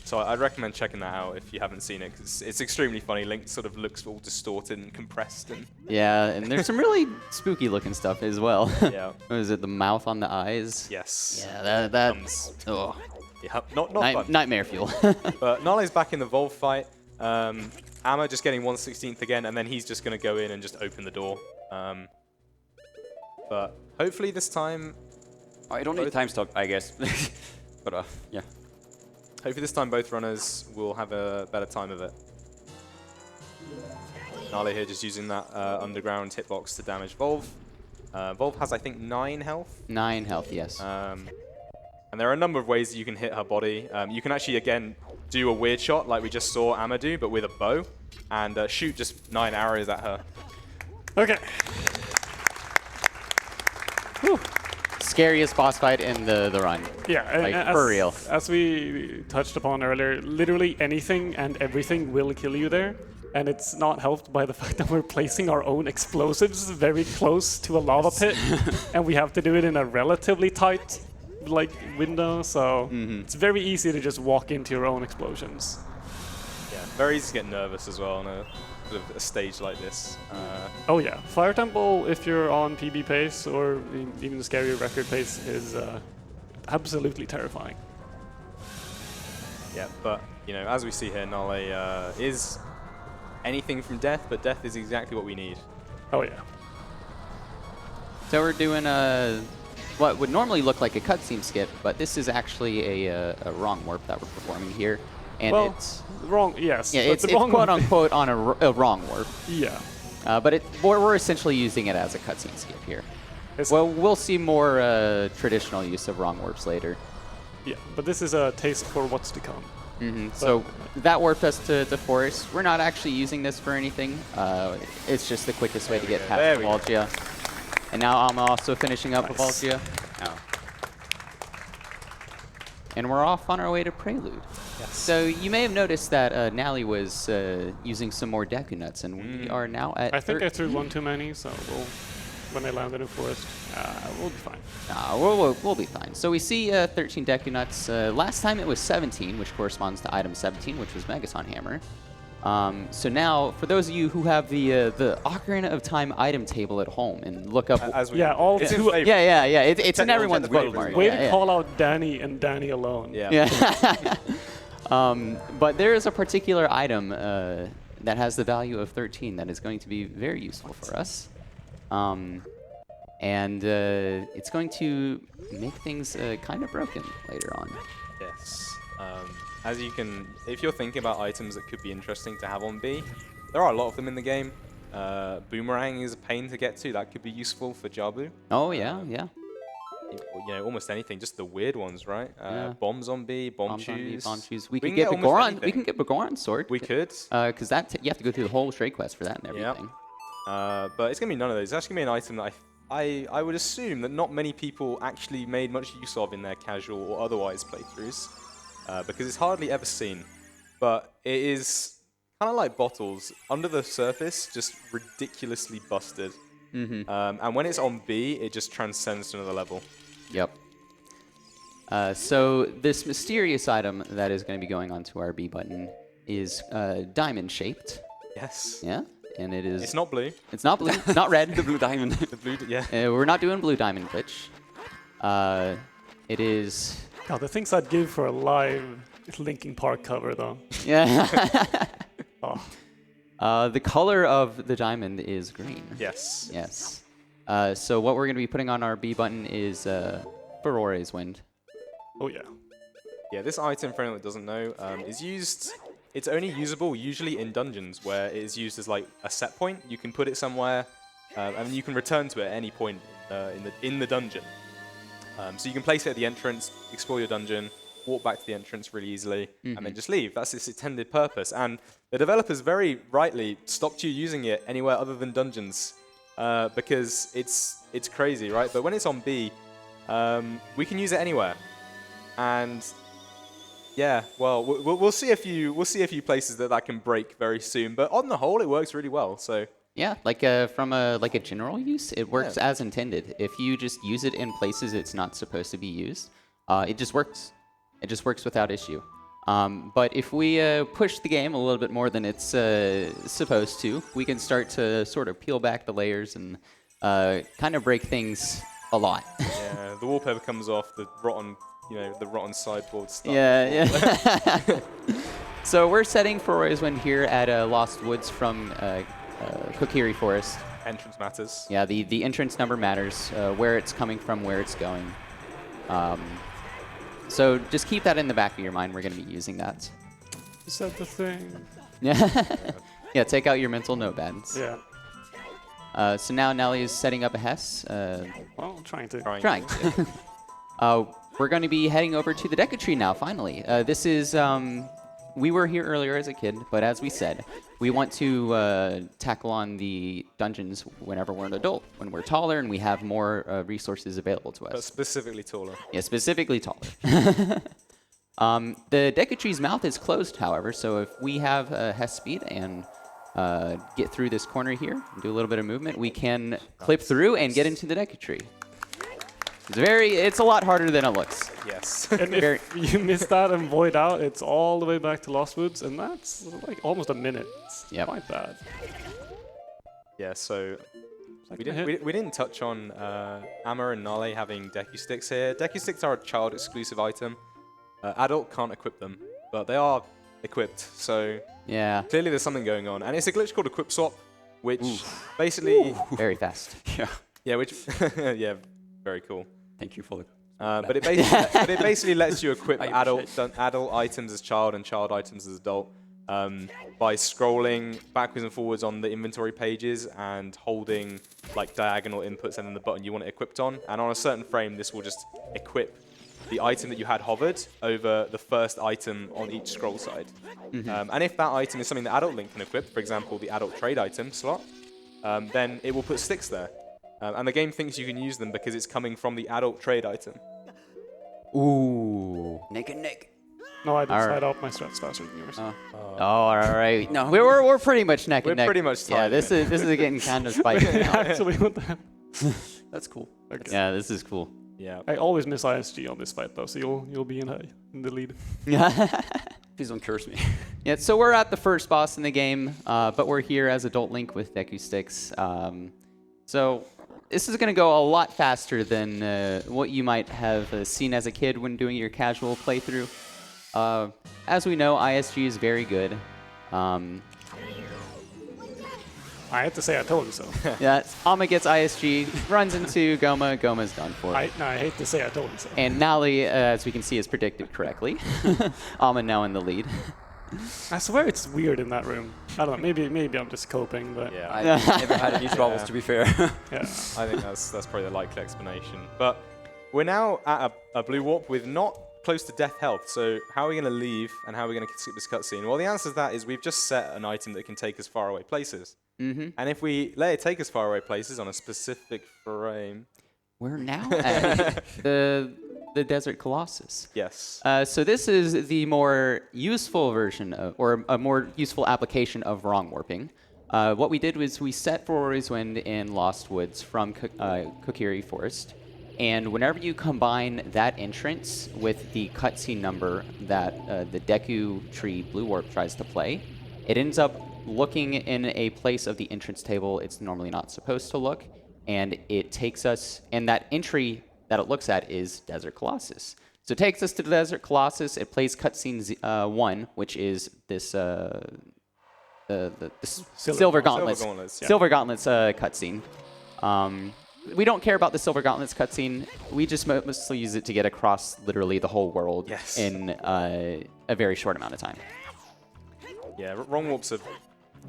[SPEAKER 4] So I'd recommend checking that out if you haven't seen it, because it's extremely funny. Link sort of looks all distorted and compressed. And
[SPEAKER 3] Yeah, and there's some really spooky looking stuff as well.
[SPEAKER 4] yeah.
[SPEAKER 3] What is it, the mouth on the eyes?
[SPEAKER 4] Yes.
[SPEAKER 3] Yeah, that's oh,
[SPEAKER 4] Yeah, not fun.
[SPEAKER 3] nightmare fuel.
[SPEAKER 4] But Nalle's back in the Volve fight. Amma just getting 1/16th again, and then he's just going to go in and just open the door. But hopefully this time...
[SPEAKER 2] I don't need a time stop, I guess. But yeah.
[SPEAKER 4] Hopefully this time both runners will have a better time of it. Nalle here just using that underground hitbox to damage Volve. Volve has, I think, 9 health.
[SPEAKER 3] 9 health, yes.
[SPEAKER 4] And there are a number of ways that you can hit her body. You can actually, again, do a weird shot like we just saw Amma do, but with a bow, and shoot just 9 arrows at her.
[SPEAKER 1] Okay. Whew.
[SPEAKER 3] Scariest boss fight in the run.
[SPEAKER 1] Yeah,
[SPEAKER 3] Like, for real.
[SPEAKER 1] As we touched upon earlier, literally anything and everything will kill you there. And it's not helped by the fact that we're placing our own explosives very close to a lava pit, and we have to do it in a relatively tight window, so it's very easy to just walk into your own explosions.
[SPEAKER 4] Yeah, very easy to get nervous as well on a sort of a stage like this.
[SPEAKER 1] Oh yeah, Fire Temple, if you're on PB pace or even scarier record pace, is absolutely terrifying.
[SPEAKER 4] Yeah, but you know, as we see here, Nalle is anything from death, but death is exactly what we need.
[SPEAKER 1] Oh yeah.
[SPEAKER 3] So we're doing what would normally look like a cutscene skip, but this is actually a wrong warp that we're performing here. And
[SPEAKER 1] Well,
[SPEAKER 3] it's
[SPEAKER 1] wrong, yes.
[SPEAKER 3] yeah,
[SPEAKER 1] that's
[SPEAKER 3] it's
[SPEAKER 1] the wrong
[SPEAKER 3] quote
[SPEAKER 1] one.
[SPEAKER 3] unquote on a wrong warp.
[SPEAKER 1] Yeah.
[SPEAKER 3] But we're essentially using it as a cutscene skip here.
[SPEAKER 1] It's-
[SPEAKER 3] Well, we'll see more traditional use of wrong warps later.
[SPEAKER 1] Yeah, but this is a taste for what's to come.
[SPEAKER 3] So that warped us to the forest. We're not actually using this for anything. It's just the quickest way to get
[SPEAKER 4] There
[SPEAKER 3] past
[SPEAKER 4] we go.
[SPEAKER 3] Volgia. And now I'm also finishing up
[SPEAKER 1] Nice.
[SPEAKER 3] Volgia.
[SPEAKER 5] Oh.
[SPEAKER 3] And we're off on our way to Prelude.
[SPEAKER 4] Yes.
[SPEAKER 3] So you may have noticed that Nalle was using some more Deku Nuts, and we are now at
[SPEAKER 1] I think I
[SPEAKER 3] 13.
[SPEAKER 1] threw one too many, so when I landed in forest, we'll be fine.
[SPEAKER 3] We'll be fine. So we see 13 Deku Nuts. Last time it was 17, which corresponds to item 17, which was Megaton Hammer. So now, for those of you who have the Ocarina of Time item table at home and look up...
[SPEAKER 4] As we
[SPEAKER 1] Yeah, all
[SPEAKER 4] it's in
[SPEAKER 1] two-
[SPEAKER 4] favor.
[SPEAKER 3] yeah, it's in
[SPEAKER 4] Technical
[SPEAKER 3] everyone's
[SPEAKER 4] favorites.
[SPEAKER 3] bookmark.
[SPEAKER 1] Way
[SPEAKER 3] yeah,
[SPEAKER 1] to
[SPEAKER 3] yeah.
[SPEAKER 1] call out Danny and Danny alone.
[SPEAKER 4] Yeah.
[SPEAKER 3] Yeah. But there is a particular item that has the value of 13 that is going to be very useful for us. And it's going to make things kind of broken later on.
[SPEAKER 4] Yes. As you can, if you're thinking about items that could be interesting to have on B, there are a lot of them in the game. Boomerang is a pain to get to. That could be useful for Jabu.
[SPEAKER 3] Oh, yeah, yeah.
[SPEAKER 4] You know, almost anything, just the weird ones, right?
[SPEAKER 3] Yeah.
[SPEAKER 4] Bombs on B, bomb
[SPEAKER 3] Bombs on me,
[SPEAKER 4] shoes.
[SPEAKER 3] bomb shoes. We
[SPEAKER 4] can
[SPEAKER 3] could get
[SPEAKER 4] almost
[SPEAKER 3] Begoron.
[SPEAKER 4] anything.
[SPEAKER 3] We can get Begoron's sword.
[SPEAKER 4] We could.
[SPEAKER 3] Because that you have to go through the whole trade quest for that and
[SPEAKER 4] Yeah.
[SPEAKER 3] everything.
[SPEAKER 4] But it's gonna be none of those. It's actually gonna be an item that I would assume that not many people actually made much use of in their casual or otherwise playthroughs, because it's hardly ever seen. But it is kind of like bottles under the surface, just ridiculously busted. And when it's on B, it just transcends to another level.
[SPEAKER 3] Yep. So this mysterious item that is going to be going onto our B button is diamond shaped.
[SPEAKER 4] Yes.
[SPEAKER 3] Yeah, and it is.
[SPEAKER 4] It's not blue.
[SPEAKER 3] It's not blue. Not red.
[SPEAKER 2] The blue diamond.
[SPEAKER 4] The blue. Yeah.
[SPEAKER 3] We're not doing blue diamond glitch. It is.
[SPEAKER 1] God, the things I'd give for a live Linkin Park cover, though.
[SPEAKER 3] Yeah.
[SPEAKER 1] Oh.
[SPEAKER 3] The color of the diamond is green.
[SPEAKER 4] Yes.
[SPEAKER 3] Yes. So what we're going to be putting on our B button is Barore's Wind.
[SPEAKER 1] Oh yeah.
[SPEAKER 4] Yeah, this item, for anyone that doesn't know, is used. It's only usable usually in dungeons where it is used as like a set point. You can put it somewhere, and you can return to it at any point in the dungeon. So you can place it at the entrance, explore your dungeon, walk back to the entrance really easily, and then just leave. That's its intended purpose. And the developers very rightly stopped you using it anywhere other than dungeons, because it's crazy, right? But when it's on B, we can use it anywhere. And yeah, well, we'll see a few places that can break very soon. But on the whole, it works really well. So
[SPEAKER 3] Yeah, like from a general use, it works as intended. If you just use it in places it's not supposed to be used, it just works. It just works without issue. But if we push the game a little bit more than it's supposed to, we can start to sort of peel back the layers and kind of break things a lot.
[SPEAKER 4] yeah, the wallpaper comes off, the rotten sideboard stuff.
[SPEAKER 3] Yeah. So we're setting for Roy's Wind here at Lost Woods from Kokiri Forest.
[SPEAKER 4] Entrance matters.
[SPEAKER 3] Yeah, the entrance number matters, where it's coming from, where it's going. So just keep that in the back of your mind. We're going to be using that.
[SPEAKER 1] Is that the thing?
[SPEAKER 3] Yeah. Yeah, take out your mental notepads.
[SPEAKER 1] Yeah.
[SPEAKER 3] So now Nalle is setting up a Hess.
[SPEAKER 1] Well, trying to.
[SPEAKER 3] Trying. We're going to be heading over to the Deku Tree now, finally. This is... we were here earlier as a kid, but as we said, we want to tackle on the dungeons whenever we're an adult, when we're taller and we have more resources available to us.
[SPEAKER 4] But specifically taller.
[SPEAKER 3] Yeah, specifically taller. The Deku Tree's mouth is closed, however, so if we have Hess speed and get through this corner here, do a little bit of movement, we can clip through and get into the Deku Tree. It's a lot harder than it looks.
[SPEAKER 4] Yes.
[SPEAKER 1] And if you miss that and void out, it's all the way back to Lost Woods, and that's like almost a minute. It's quite bad.
[SPEAKER 4] Yeah, so
[SPEAKER 1] Like
[SPEAKER 4] we didn't touch on Amma and Nalle having Deku Sticks here. Deku Sticks are a child-exclusive item. Adult can't equip them, but they are equipped, so
[SPEAKER 3] Yeah.
[SPEAKER 4] clearly there's something going on. And it's a glitch called Equip Swap, which basically...
[SPEAKER 3] Very fast.
[SPEAKER 4] Yeah, which... yeah, very cool.
[SPEAKER 2] Thank you for the.
[SPEAKER 4] But it basically lets you equip
[SPEAKER 2] I
[SPEAKER 4] adult items as child and child items as adult by scrolling backwards and forwards on the inventory pages and holding like diagonal inputs and then the button you want it equipped on. And on a certain frame, this will just equip the item that you had hovered over the first item on each scroll side. And if that item is something that Adult Link can equip, for example, the Adult Trade item slot, then it will put sticks there. And the game thinks you can use them because it's coming from the Adult Trade item.
[SPEAKER 3] Ooh.
[SPEAKER 2] Neck and neck.
[SPEAKER 1] No, I
[SPEAKER 3] Alright.
[SPEAKER 1] decided out my strats faster than yours.
[SPEAKER 3] Oh, all right.
[SPEAKER 2] No.
[SPEAKER 3] We're pretty much neck
[SPEAKER 4] We're
[SPEAKER 3] and neck.
[SPEAKER 4] pretty much
[SPEAKER 3] Yeah,
[SPEAKER 4] tied.
[SPEAKER 3] this is getting kind of spicy now.
[SPEAKER 1] Actually, what the hell?
[SPEAKER 2] That's cool.
[SPEAKER 1] Okay.
[SPEAKER 3] Yeah, this is cool.
[SPEAKER 4] Yeah.
[SPEAKER 1] I always miss ISG on this fight though, so you'll be in the lead.
[SPEAKER 2] Please don't curse me.
[SPEAKER 3] Yeah, so we're at the first boss in the game, but we're here as Adult Link with Deku Sticks. So this is going to go a lot faster than what you might have seen as a kid when doing your casual playthrough. As we know, ISG is very good.
[SPEAKER 1] I had to say I told you so.
[SPEAKER 3] Yeah, Amma gets ISG, runs into Goma, Goma's done for.
[SPEAKER 1] I hate to say I told you so.
[SPEAKER 3] And Nalle, as we can see, is predicted correctly. Amma now in the lead.
[SPEAKER 1] I swear it's weird in that room. I don't know. Maybe I'm just coping, but
[SPEAKER 4] Yeah.
[SPEAKER 2] I never had any troubles, to be fair.
[SPEAKER 1] yeah.
[SPEAKER 4] I think that's probably the likely explanation. But we're now at a blue warp with not close to death health. So how are we going to leave and how are we going to skip this cutscene? Well, the answer to that is we've just set an item that can take us far away places. And if we let it take us far away places on a specific frame...
[SPEAKER 3] We're now at the Desert Colossus.
[SPEAKER 4] Yes.
[SPEAKER 3] So this is the more useful version of, or a more useful application of wrong warping. What we did was we set Rory's Wind in Lost Woods from Kokiri Forest. And whenever you combine that entrance with the cutscene number that the Deku Tree Blue Warp tries to play, it ends up looking in a place of the entrance table it's normally not supposed to look. And it takes us, and that entry that it looks at is Desert Colossus. So it takes us to the Desert Colossus. It plays cutscene 1, which is this Silver Gauntlets. Silver Gauntlets cutscene. We don't care about the Silver Gauntlets cutscene. We just mostly use it to get across literally the whole world in a very short amount of time.
[SPEAKER 4] Yeah, wrong warps are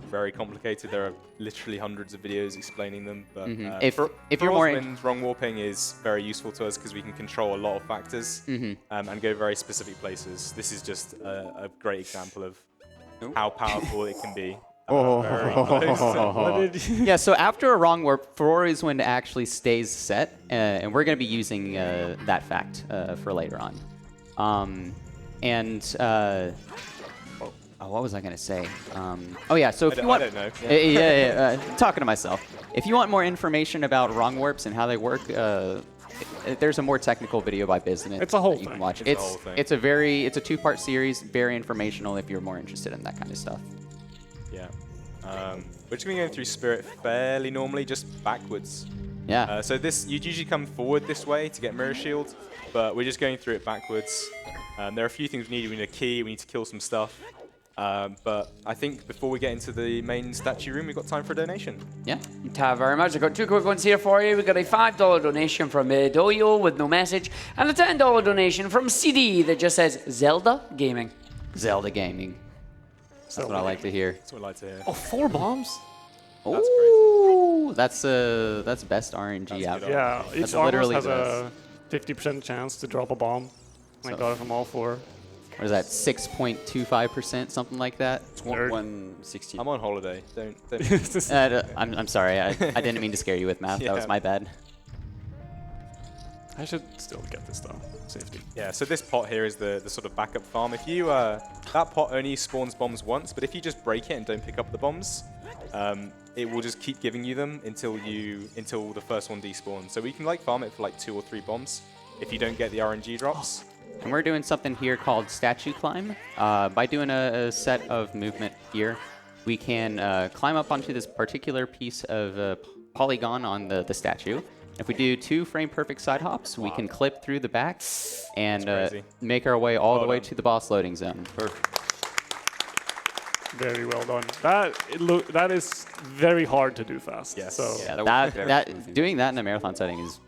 [SPEAKER 4] very complicated. There are literally hundreds of videos explaining them. But
[SPEAKER 3] If you're more
[SPEAKER 4] wrong warping is very useful to us because we can control a lot of factors and go very specific places. This is just a great example of how powerful it can be. Very close.
[SPEAKER 3] Yeah, so after a wrong warp, Ferrari's Wind actually stays set, and we're going to be using that fact for later on. What was I going to say? Oh yeah, so if you want,
[SPEAKER 4] I don't know.
[SPEAKER 3] Talking to myself. If you want more information about wrong warps and how they work, there's a more technical video by Business.
[SPEAKER 1] It's a whole
[SPEAKER 3] that you can
[SPEAKER 1] thing.
[SPEAKER 3] watch.
[SPEAKER 4] It's a whole thing.
[SPEAKER 3] It's a 2-part series, very informational if you're more interested in that kind of stuff.
[SPEAKER 4] Yeah. We're just going to go through Spirit fairly normally, just backwards.
[SPEAKER 3] Yeah.
[SPEAKER 4] So you'd usually come forward this way to get Mirror Shield, but we're just going through it backwards. There are a few things we need. We need a key, we need to kill some stuff. But I think before we get into the main statue room, we've got time for a donation.
[SPEAKER 3] Yeah.
[SPEAKER 5] Thank you very much. I've got two quick ones here for you. We've got a $5 donation from Doyo with no message, and a $10 donation from CD that just says Zelda Gaming.
[SPEAKER 3] Zelda Gaming. That's what I like to hear.
[SPEAKER 4] That's what I'd like to hear.
[SPEAKER 1] Oh, 4 bombs?
[SPEAKER 4] That's
[SPEAKER 3] Ooh, that's best RNG out.
[SPEAKER 4] good.
[SPEAKER 1] Yeah, each
[SPEAKER 3] That's
[SPEAKER 1] armor
[SPEAKER 3] literally
[SPEAKER 1] has
[SPEAKER 3] the
[SPEAKER 1] a 50% chance to drop a bomb. I got it from all 4.
[SPEAKER 3] What is that? 6.25%, something like that.
[SPEAKER 2] 160.
[SPEAKER 4] I'm on holiday. Don't.
[SPEAKER 3] I'm sorry. I didn't mean to scare you with math. That was
[SPEAKER 4] Yeah.
[SPEAKER 3] my bad.
[SPEAKER 1] I should still get this though. Safety.
[SPEAKER 4] Yeah, so this pot here is the sort of backup farm. If you, that pot only spawns bombs once, but if you just break it and don't pick up the bombs, it will just keep giving you them until the first one despawns. So we can like farm it for like 2 or 3 bombs if you don't get the RNG drops.
[SPEAKER 3] And we're doing something here called statue climb. By doing a set of movement here, we can climb up onto this particular piece of polygon on the statue. If we do 2 frame perfect side hops, we can clip through the back and make our way all the way to the boss loading zone.
[SPEAKER 2] Perfect.
[SPEAKER 1] Very well done. That is very hard to do fast.
[SPEAKER 4] Yes.
[SPEAKER 1] So
[SPEAKER 3] Yeah, doing that in a marathon setting is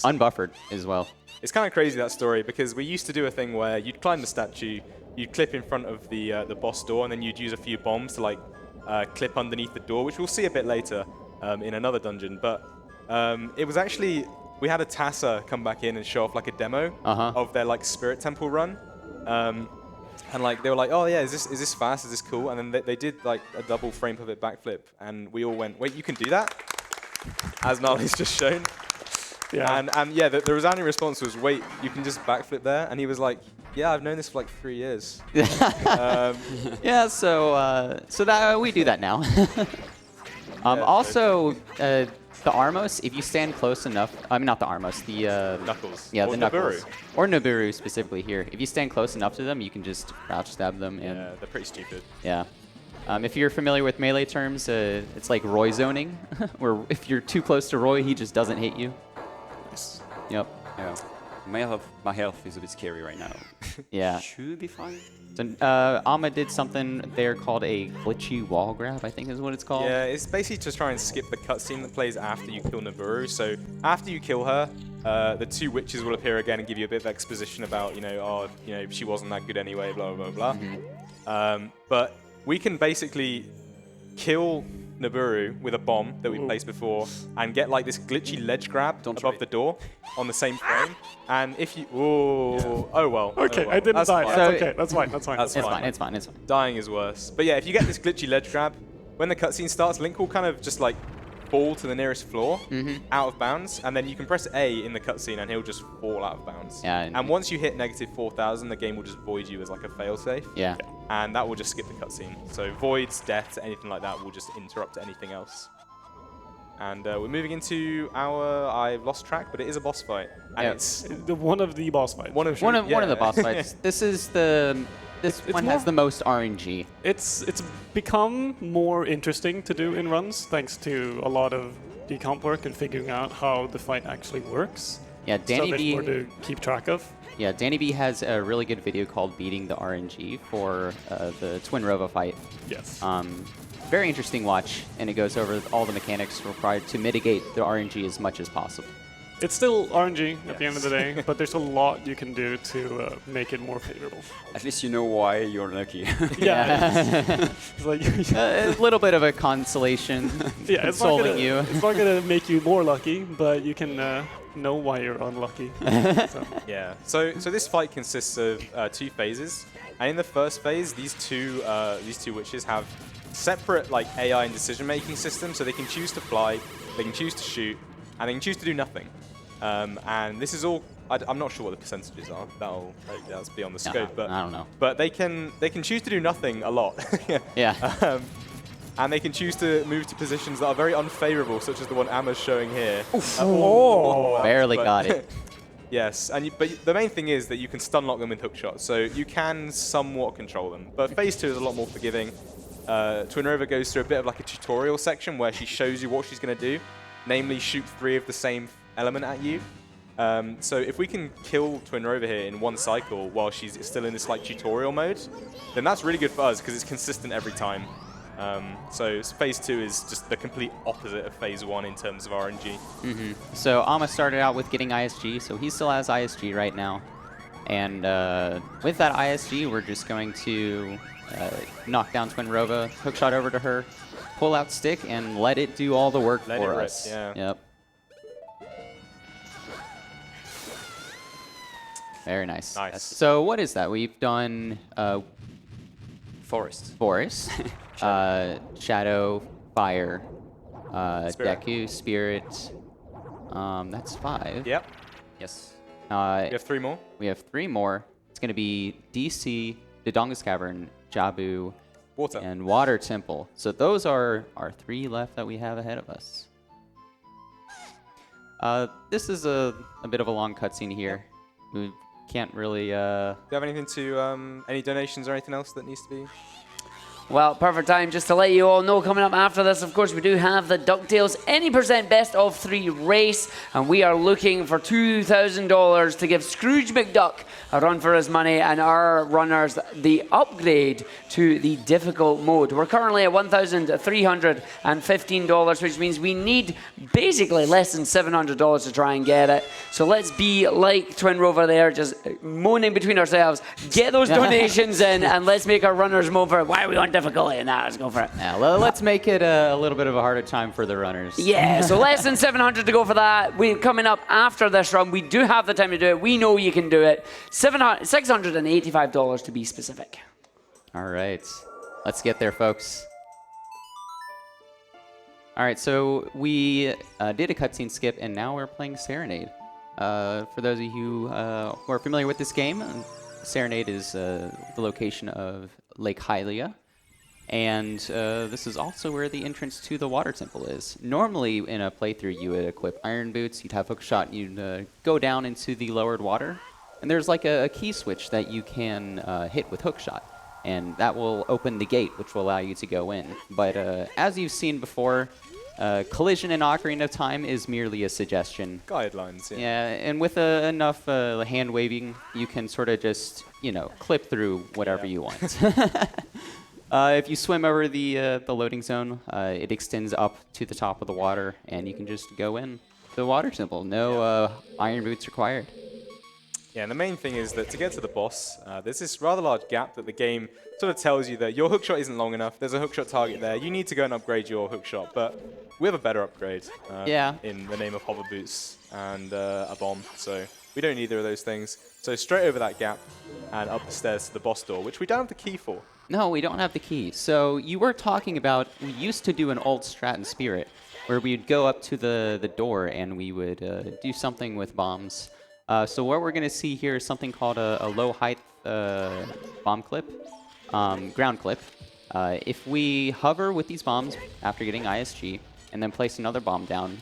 [SPEAKER 3] unbuffered as well.
[SPEAKER 4] It's kind of crazy, that story, because we used to do a thing where you'd climb the statue, you'd clip in front of the boss door, and then you'd use a few bombs to like clip underneath the door, which we'll see a bit later in another dungeon. But it was actually, we had a TASA come back in and show off like a demo of their like Spirit Temple run. And like they were like, oh yeah, is this fast? Is this cool? And then they did like a double frame pivot backflip, and we all went, wait, you can do that? As Nalle's just shown.
[SPEAKER 1] yeah.
[SPEAKER 4] And yeah, the resounding response was, wait, you can just backflip there? And he was like, yeah, I've known this for like 3 years.
[SPEAKER 3] Yeah, so that we do that now. Also, the Armos, if you stand close enough, I mean not the Armos, the
[SPEAKER 4] Knuckles.
[SPEAKER 3] Yeah,
[SPEAKER 4] Or
[SPEAKER 3] the Knuckles.
[SPEAKER 4] Naburu.
[SPEAKER 3] Or Naburu specifically here. If you stand close enough to them, you can just crouch stab them. And
[SPEAKER 4] Yeah, they're pretty stupid.
[SPEAKER 3] yeah. If you're familiar with melee terms, it's like Roy zoning, where if you're too close to Roy, he just doesn't hit you.
[SPEAKER 1] Nice.
[SPEAKER 3] Yep.
[SPEAKER 2] Yeah. My health is a bit scary right now.
[SPEAKER 3] Yeah.
[SPEAKER 2] Should be fine.
[SPEAKER 3] So Ama did something there called a glitchy wall grab, I think is what it's called.
[SPEAKER 4] Yeah, it's basically to try and skip the cutscene that plays after you kill Naburu. So after you kill her, the 2 witches will appear again and give you a bit of exposition about, she wasn't that good anyway, blah, blah, blah. But we can basically kill Naburu with a bomb that we placed before and get like this glitchy ledge grab above the door on the same frame. And if you... Oh well.
[SPEAKER 1] Okay,
[SPEAKER 4] oh well.
[SPEAKER 1] I didn't
[SPEAKER 4] That's
[SPEAKER 1] die.
[SPEAKER 4] fine.
[SPEAKER 1] That's okay. That's fine. That's fine.
[SPEAKER 4] That's
[SPEAKER 3] It's
[SPEAKER 4] fine.
[SPEAKER 3] fine, it's fine, it's fine.
[SPEAKER 4] Dying is worse. But yeah, if you get this glitchy ledge grab, when the cutscene starts, Link will kind of just like fall to the nearest floor, out of bounds, and then you can press A in the cutscene and he'll just fall out of bounds.
[SPEAKER 3] Yeah,
[SPEAKER 4] and once you hit negative 4,000, the game will just void you as like a failsafe.
[SPEAKER 3] Yeah.
[SPEAKER 4] And that will just skip the cutscene. So voids, deaths, anything like that will just interrupt anything else. And we're moving into I've lost track, but it is a boss fight. And
[SPEAKER 3] Yeah.
[SPEAKER 4] it's
[SPEAKER 1] One of the boss fights.
[SPEAKER 3] One of the boss fights. This one has the most RNG.
[SPEAKER 1] It's become more interesting to do in runs thanks to a lot of decomp work and figuring out how the fight actually works.
[SPEAKER 3] Yeah, Danny
[SPEAKER 1] so
[SPEAKER 3] B.
[SPEAKER 1] there's more to keep track of.
[SPEAKER 3] Yeah, Danny B has a really good video called "Beating the RNG" for the Twin Rova fight.
[SPEAKER 1] Yes.
[SPEAKER 3] Very interesting watch, and it goes over all the mechanics required to mitigate the RNG as much as possible.
[SPEAKER 1] It's still RNG at the end of the day, but there's a lot you can do to make it more favorable.
[SPEAKER 2] At least you know why you're lucky.
[SPEAKER 1] Yeah. It's like
[SPEAKER 3] A little bit of a consolation,
[SPEAKER 1] yeah, it's not
[SPEAKER 3] consoling
[SPEAKER 1] gonna,
[SPEAKER 3] you.
[SPEAKER 1] It's not gonna make you more lucky, but you can know why you're unlucky. So.
[SPEAKER 4] Yeah. So this fight consists of 2 phases, and in the first phase, these two witches have separate like AI and decision-making systems, so they can choose to fly, they can choose to shoot, and they can choose to do nothing. And this is all. I'm not sure what the percentages are. That's beyond the scope. But
[SPEAKER 3] I don't know.
[SPEAKER 4] But they can choose to do nothing a lot.
[SPEAKER 3] Yeah.
[SPEAKER 4] And they can choose to move to positions that are very unfavorable, such as the one Amma's showing here.
[SPEAKER 3] Barely got it.
[SPEAKER 4] Yes, but the main thing is that you can stun lock them with hook shots, so you can somewhat control them. But phase 2 is a lot more forgiving. Twin Rova goes through a bit of like a tutorial section where she shows you what she's going to do, namely shoot 3 of the same element at you. So if we can kill Twin Rova here in 1 cycle while she's still in this like tutorial mode, then that's really good for us because it's consistent every time. So phase 2 is just the complete opposite of phase 1 in terms of RNG.
[SPEAKER 3] So Ama started out with getting ISG, so he still has ISG right now. And with that ISG, we're just going to knock down Twin Rova, hookshot over to her, pull out stick, and let it do all the work for us.
[SPEAKER 4] Yeah.
[SPEAKER 3] Yep. Very nice.
[SPEAKER 4] Nice.
[SPEAKER 3] So what is that? We've done
[SPEAKER 2] Forest.
[SPEAKER 3] Forest, Shadow, Fire,
[SPEAKER 4] Spirit.
[SPEAKER 3] Deku, Spirit. That's 5.
[SPEAKER 4] Yep.
[SPEAKER 2] Yes.
[SPEAKER 4] You have 3 more.
[SPEAKER 3] We have 3 more. It's going to be DC, Dodonga's Cavern, Jabu,
[SPEAKER 4] Water.
[SPEAKER 3] and Water Temple. So those are our 3 left that we have ahead of us. This is a bit of a long cutscene here. We can't really...
[SPEAKER 4] Do you have anything to, any donations or anything else that needs to be?
[SPEAKER 5] Well, perfect time just to let you all know coming up after this, of course, we do have the DuckTales Any Percent Best of 3 race, and we are looking for $2,000 to give Scrooge McDuck a run for his money and our runners the upgrade to the difficult mode. We're currently at $1,315, which means we need basically less than $700 to try and get it. So let's be like Twin Rover there, just moaning between ourselves, get those donations in, and let's make our runners move for it. Why are we on difficulty? Nah, let's go for it.
[SPEAKER 3] Yeah, let's make it a little bit of a harder time for the runners.
[SPEAKER 5] Yeah, so less than 700 to go for that. We're coming up after this run. We do have the time to do it. We know you can do it. $685 to be specific.
[SPEAKER 3] All right. Let's get there, folks. All right, so we did a cutscene skip, and now we're playing Serenade. For those of you who are familiar with this game, Serenade is the location of Lake Hylia. And this is also where the entrance to the Water Temple is. Normally, in a playthrough, you would equip iron boots, you'd have hookshot, and you'd go down into the lowered water. And there's like a key switch that you can hit with hookshot. And that will open the gate, which will allow you to go in. But as you've seen before, collision in Ocarina of Time is merely a suggestion.
[SPEAKER 4] Guidelines, yeah.
[SPEAKER 3] Yeah, and with enough hand waving, you can sort of just, clip through whatever you want. If you swim over the loading zone, it extends up to the top of the water, and you can just go in the Water Temple. No iron boots required.
[SPEAKER 4] Yeah, and the main thing is that to get to the boss, there's this rather large gap that the game sort of tells you that your hookshot isn't long enough. There's a hookshot target there. You need to go and upgrade your hookshot, but we have a better upgrade in the name of hover boots and a bomb. So we don't need either of those things. So straight over that gap and up the stairs to the boss door, which we don't have the key for.
[SPEAKER 3] No, we don't have the key. So you were talking about, we used to do an old Stratton Spirit, where we'd go up to the door and we would do something with bombs. So what we're going to see here is something called a low height bomb clip, ground clip. If we hover with these bombs after getting ISG and then place another bomb down,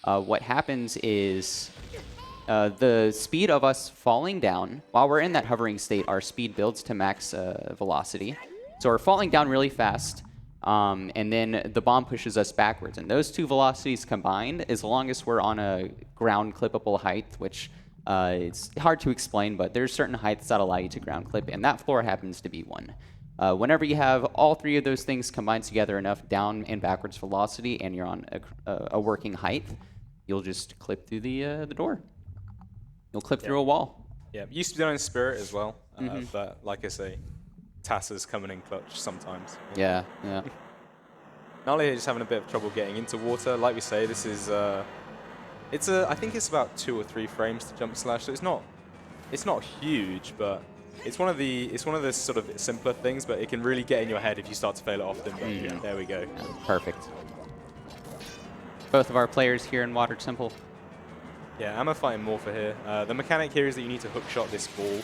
[SPEAKER 3] what happens is the speed of us falling down, while we're in that hovering state, our speed builds to max velocity. So we're falling down really fast, and then the bomb pushes us backwards. And those two velocities combined, as long as we're on a ground clippable height, which it's hard to explain, but there's certain heights that allow you to ground clip, and that floor happens to be one. Whenever you have all 3 of those things combined together enough, down and backwards velocity, and you're on a working height, you'll just clip through the door. You'll clip through a wall.
[SPEAKER 4] Yeah, it used to be done in Spirit as well, but like I say, Tassa's coming in clutch sometimes.
[SPEAKER 3] Yeah.
[SPEAKER 4] Nalle is just having a bit of trouble getting into water. Like we say, this is I think it's about 2 or 3 frames to jump slash. So it's not huge, but it's one of the sort of simpler things. But it can really get in your head if you start to fail it often. But yeah, there we go.
[SPEAKER 3] Perfect. Both of our players here in Water Temple.
[SPEAKER 4] Yeah, I'm fighting Morpher here. The mechanic here is that you need to hookshot this ball.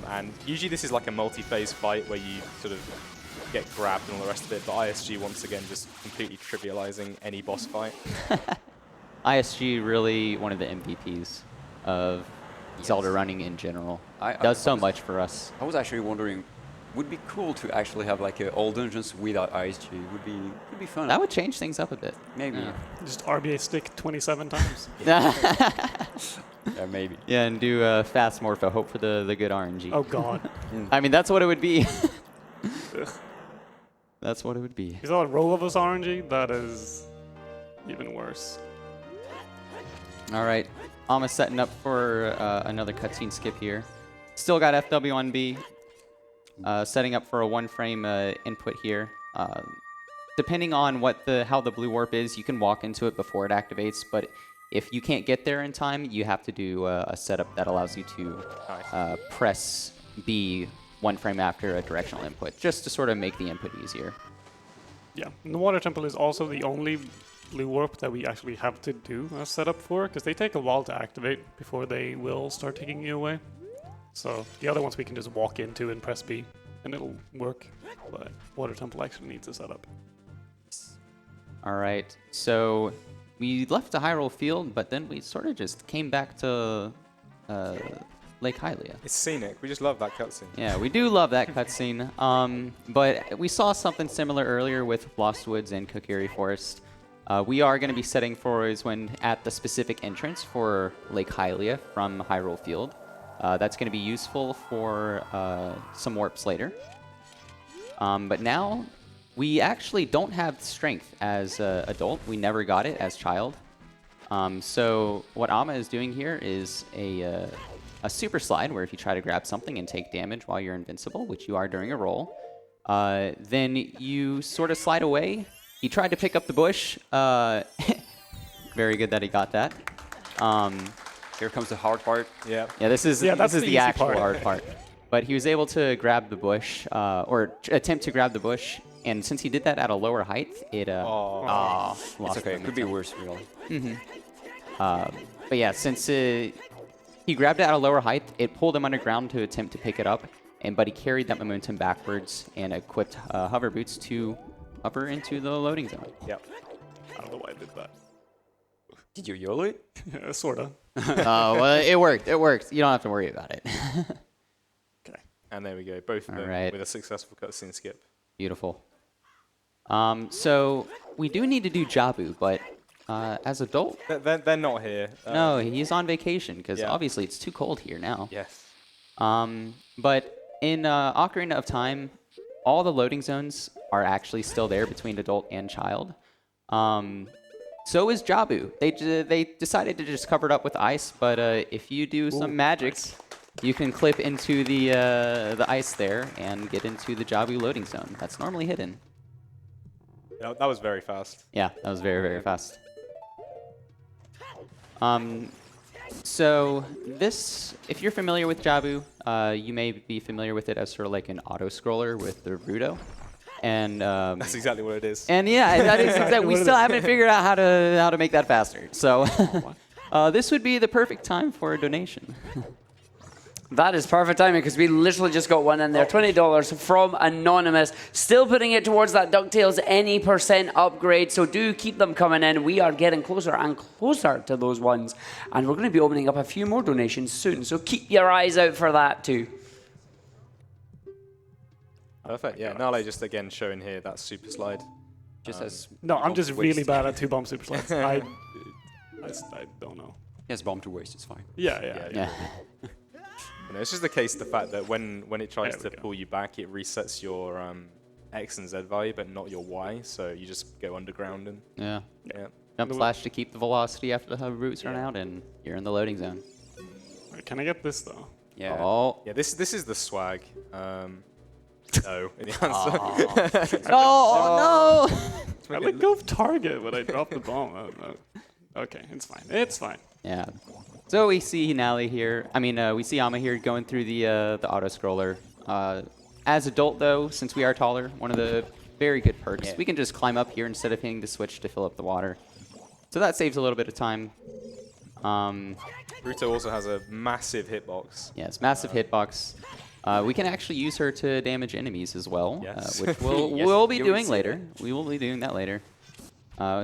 [SPEAKER 4] And usually this is like a multi-phase fight where you sort of get grabbed and all the rest of it. But ISG, once again, just completely trivializing any boss fight.
[SPEAKER 3] ISG really one of the MVPs of Zelda running in general. Does so much for us.
[SPEAKER 2] I was actually wondering, would be cool to actually have like all dungeons without ISG. Would be fun.
[SPEAKER 3] That would change things up a bit.
[SPEAKER 2] Maybe.
[SPEAKER 3] Yeah.
[SPEAKER 1] Just RBA stick 27 times.
[SPEAKER 2] Yeah, maybe.
[SPEAKER 3] Yeah, and do fast morpho. Hope for the good RNG.
[SPEAKER 1] Oh god.
[SPEAKER 3] I mean, that's what it would be. That's what it would be.
[SPEAKER 1] Is that a roll of us RNG? That is even worse.
[SPEAKER 3] All right, Alma setting up for another cutscene skip here. Still got FW1B. Setting up for a 1-frame input here. Depending on how the blue warp is, you can walk into it before it activates, but if you can't get there in time, you have to do a setup that allows you to press B 1 frame after a directional input, just to sort of make the input easier.
[SPEAKER 1] Yeah, and the Water Temple is also the only blue warp that we actually have to do a setup for, because they take a while to activate before they will start taking you away. So the other ones we can just walk into and press B and it'll work. But Water Temple actually needs a setup.
[SPEAKER 3] All right, so we left the Hyrule Field, but then we sort of just came back to Lake Hylia.
[SPEAKER 4] It's scenic. We just love that cutscene.
[SPEAKER 3] Yeah, we do love that cutscene. But we saw something similar earlier with Lost Woods and Kokiri Forest. We are going to be setting forwards when at the specific entrance for Lake Hylia from Hyrule Field. That's going to be useful for some warps later. But now, we actually don't have strength as an adult. We never got it as child. So what Ama is doing here is a super slide, where if you try to grab something and take damage while you're invincible, which you are during a roll, then you sort of slide away. He tried to pick up the bush. Very good that he got that.
[SPEAKER 2] Here comes the hard part.
[SPEAKER 4] Yeah.
[SPEAKER 3] Yeah, this is
[SPEAKER 1] that's
[SPEAKER 3] the
[SPEAKER 1] the
[SPEAKER 3] actual
[SPEAKER 1] easy part.
[SPEAKER 3] hard part. But he was able to grab the bush, or attempt to grab the bush, and since he did that at a lower height, it lost
[SPEAKER 2] It's okay. It could be
[SPEAKER 3] momentum.
[SPEAKER 2] worse, really.
[SPEAKER 3] But yeah, since he grabbed it at a lower height, it pulled him underground to attempt to pick it up, but he carried that momentum backwards and equipped hover boots to hover into the loading zone.
[SPEAKER 4] Yep.
[SPEAKER 1] I don't know why I did that.
[SPEAKER 2] Did you YOLO it?
[SPEAKER 1] Yeah, sorta.
[SPEAKER 3] Well, it worked. It worked. You don't have to worry about it.
[SPEAKER 1] Okay.
[SPEAKER 4] And there we go. Both of them
[SPEAKER 3] Alright.
[SPEAKER 4] with a successful cutscene skip.
[SPEAKER 3] Beautiful. So we do need to do Jabu, but as adult,
[SPEAKER 4] They're not here.
[SPEAKER 3] no, he's on vacation because
[SPEAKER 4] yeah.
[SPEAKER 3] obviously it's too cold here now.
[SPEAKER 4] Yes.
[SPEAKER 3] But in Ocarina of Time, all the loading zones are actually still there between adult and child. So is Jabu. They decided to just cover it up with ice, but if you do some magic, you can clip into the ice there and get into the Jabu loading zone. That's normally hidden.
[SPEAKER 4] Yeah, that was very fast.
[SPEAKER 3] Yeah, that was very, very fast. So this, if you're familiar with Jabu, you may be familiar with it as sort of like an auto-scroller with the Rudo. And
[SPEAKER 4] That's exactly what it is.
[SPEAKER 3] and yeah, that is exactly. We still haven't figured out how to make that faster. So this would be the perfect time for a donation.
[SPEAKER 5] That is perfect timing because we literally just got one in there. $20 from Anonymous. Still putting it towards that DuckTales any % upgrade. So do keep them coming in. We are getting closer and closer to those ones. And we're going to be opening up a few more donations soon. So keep your eyes out for that too.
[SPEAKER 4] Perfect. Yeah. Nalle just again showing here that super slide.
[SPEAKER 2] Just as
[SPEAKER 1] No, I'm just really
[SPEAKER 2] waste.
[SPEAKER 1] bad at 2-bomb super slides. I don't know.
[SPEAKER 2] Yes, bomb to waste. It's fine.
[SPEAKER 1] Yeah.
[SPEAKER 3] Yeah.
[SPEAKER 4] You know, it's just the case the fact that when it tries
[SPEAKER 1] There we
[SPEAKER 4] to
[SPEAKER 1] go.
[SPEAKER 4] pull you back, it resets your X and Z value, but not your Y. So you just go underground and
[SPEAKER 3] Yeah.
[SPEAKER 4] yeah.
[SPEAKER 3] Jump slash to keep the velocity after the hover boots run out, and you're in the loading zone.
[SPEAKER 1] Wait, can I get this though?
[SPEAKER 2] Yeah.
[SPEAKER 3] Oh.
[SPEAKER 4] Yeah. This is the swag. No. In the answer.
[SPEAKER 3] Oh no!
[SPEAKER 1] I let go of target when I dropped the bomb. Okay, it's fine. It's fine.
[SPEAKER 3] Yeah. So we see Nalle here. I mean, we see Ama here going through the auto scroller. As adult though, since we are taller, one of the very good perks, we can just climb up here instead of hitting the switch to fill up the water. So that saves a little bit of time.
[SPEAKER 4] Ruto also has a massive hitbox.
[SPEAKER 3] Yeah, it's massive hitbox. We can actually use her to damage enemies as well,
[SPEAKER 4] Yes.
[SPEAKER 3] which
[SPEAKER 2] Yes,
[SPEAKER 3] we'll be
[SPEAKER 2] you will
[SPEAKER 3] doing
[SPEAKER 2] see
[SPEAKER 3] later. We will be doing that later.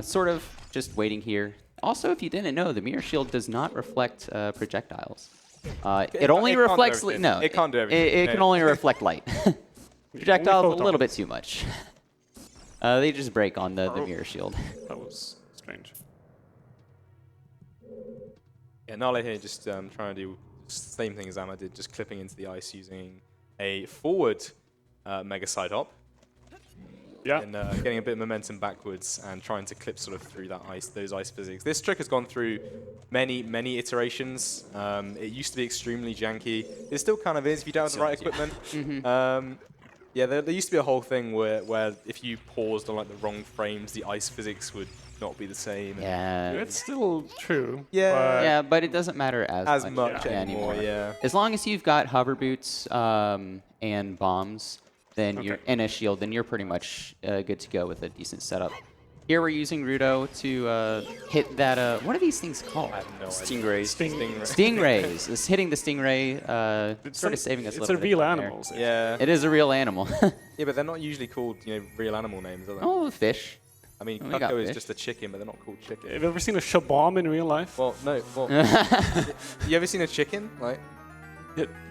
[SPEAKER 3] Sort of just waiting here. Also, if you didn't know, the mirror shield does not reflect projectiles. It only
[SPEAKER 4] it can't do
[SPEAKER 3] reflects
[SPEAKER 4] everything.
[SPEAKER 3] no.
[SPEAKER 4] It can't do everything.
[SPEAKER 3] It can
[SPEAKER 4] No.
[SPEAKER 3] only reflect light. Projectiles a little
[SPEAKER 1] photons.
[SPEAKER 3] bit too much. They just break on the mirror shield.
[SPEAKER 1] That was strange.
[SPEAKER 4] Yeah, Nalle here just trying to do the same thing as Amma did, just clipping into the ice using a forward mega side hop.
[SPEAKER 1] Yeah.
[SPEAKER 4] And getting a bit of momentum backwards and trying to clip sort of through that ice, those ice physics. This trick has gone through many iterations. It used to be extremely janky. It still kind of is if you don't have the right equipment. Yeah, there used to be a whole thing where if you paused on like the wrong frames, the ice physics would not be the same.
[SPEAKER 3] Yeah.
[SPEAKER 1] It's still true.
[SPEAKER 4] Yeah.
[SPEAKER 1] but
[SPEAKER 3] Yeah, but it doesn't matter as
[SPEAKER 4] much anymore. Yeah.
[SPEAKER 3] As long as you've got hover boots and bombs, then you're in a shield, then you're pretty much good to go with a decent setup. Here we're using Rudo to hit that. What are these things called?
[SPEAKER 4] I have no idea.
[SPEAKER 2] Stingrays.
[SPEAKER 3] Stingrays. It's hitting the stingray. Sort of saving us a
[SPEAKER 1] It's
[SPEAKER 3] little
[SPEAKER 1] a
[SPEAKER 3] bit.
[SPEAKER 1] real
[SPEAKER 3] there.
[SPEAKER 1] animal.
[SPEAKER 4] Yeah.
[SPEAKER 3] It is a real animal.
[SPEAKER 4] Yeah, but they're not usually called, real animal names, are they?
[SPEAKER 3] Oh, fish.
[SPEAKER 4] I mean,
[SPEAKER 3] we got
[SPEAKER 4] Cucko is
[SPEAKER 3] fish.
[SPEAKER 4] just a chicken, but they're not called chicken.
[SPEAKER 1] Have you ever seen a shabam in real life?
[SPEAKER 4] Well, no. Well, you ever seen a chicken? Like,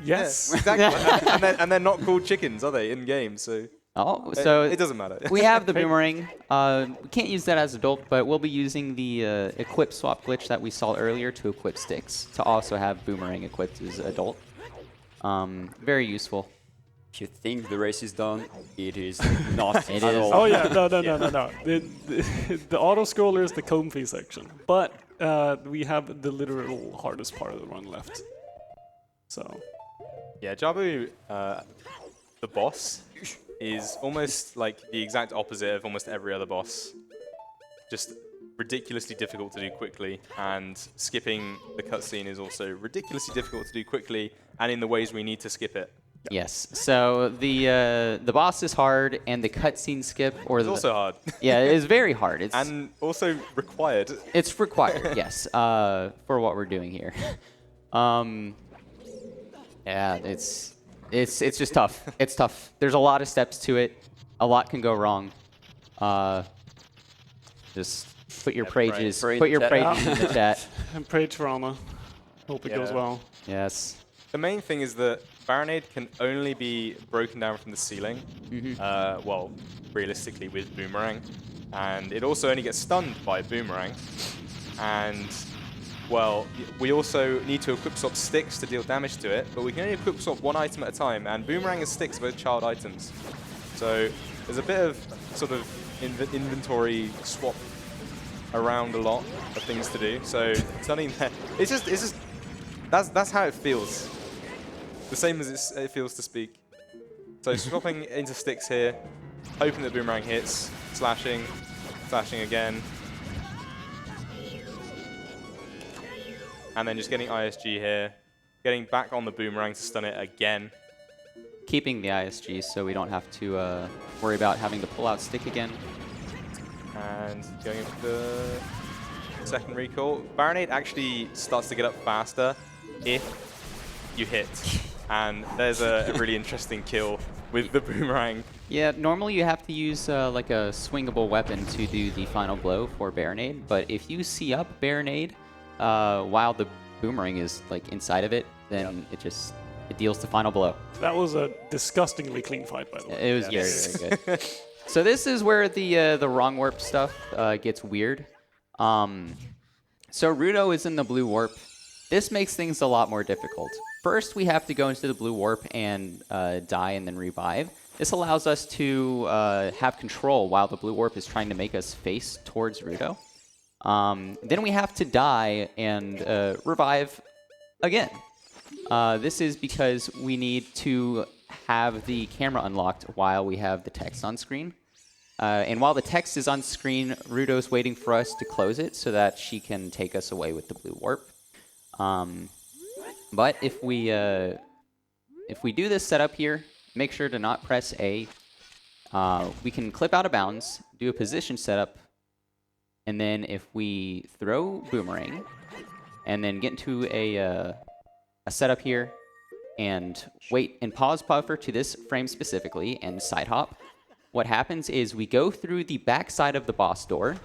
[SPEAKER 1] Yes.
[SPEAKER 4] yeah, exactly. and they're not called chickens, are they, in game? So
[SPEAKER 3] Oh, so
[SPEAKER 4] it doesn't matter.
[SPEAKER 3] we have the boomerang. We can't use that as adult, but we'll be using the equip swap glitch that we saw earlier to equip sticks to also have boomerang equipped as adult. Very useful.
[SPEAKER 2] If you think the race is done, it is not
[SPEAKER 3] It
[SPEAKER 2] at
[SPEAKER 3] is.
[SPEAKER 2] all.
[SPEAKER 1] Oh yeah, no. The auto scroller is the comfy section, but we have the literal hardest part of the run left. So
[SPEAKER 4] Yeah, Jabu, the boss, is almost like the exact opposite of almost every other boss. Just ridiculously difficult to do quickly, and skipping the cutscene is also ridiculously difficult to do quickly, and in the ways we need to skip it.
[SPEAKER 3] Yes. So the boss is hard, and the cutscene skip
[SPEAKER 4] It's also hard.
[SPEAKER 3] yeah, it is very hard. It's
[SPEAKER 4] And also required.
[SPEAKER 3] it's required. Yes. For what we're doing here. Yeah, it's just tough. It's tough. There's a lot of steps to it. A lot can go wrong. Just put your prages.
[SPEAKER 2] pray in
[SPEAKER 3] Put
[SPEAKER 2] the
[SPEAKER 3] your
[SPEAKER 2] chat.
[SPEAKER 3] prages in the chat.
[SPEAKER 1] and pray trauma. Hope it goes
[SPEAKER 4] Yeah.
[SPEAKER 1] well.
[SPEAKER 3] Yes.
[SPEAKER 4] The main thing is that Baronade can only be broken down from the ceiling, well, realistically with Boomerang, and it also only gets stunned by Boomerang, and, well, we also need to equip swap sticks to deal damage to it, but we can only equip swap one item at a time, and Boomerang and sticks are both child items. So there's a bit of sort of inventory swap around a lot of things to do, so stunning there, it's just, that's how it feels. The same as it feels to speak. So swapping into sticks here, hoping that Boomerang hits, slashing again. And then just getting ISG here, getting back on the Boomerang to stun it again.
[SPEAKER 3] Keeping the ISG so we don't have to worry about having to pull out stick again.
[SPEAKER 4] And going in for the second recall. Baronade actually starts to get up faster if you hit. And there's a really interesting kill with the Boomerang.
[SPEAKER 3] Yeah, normally you have to use like a swingable weapon to do the final blow for Baronade, but if you see up Baronade while the Boomerang is like inside of it, then it deals the final blow.
[SPEAKER 1] That was a disgustingly clean fight, by the way.
[SPEAKER 3] It was very, very good. So this is where the wrong warp stuff gets weird. So Rudo is in the blue warp. This makes things a lot more difficult. First, we have to go into the blue warp and die and then revive. This allows us to have control while the blue warp is trying to make us face towards Rudo. Then we have to die and revive again. This is because we need to have the camera unlocked while we have the text on screen. And while the text is on screen, Rudo's waiting for us to close it so that she can take us away with the blue warp. But if we do this setup here, make sure to not press A. We can clip out of bounds, do a position setup, and then if we throw Boomerang, and then get into a setup here, and wait and pause buffer to this frame specifically, and side hop, what happens is we go through the back side of the boss door,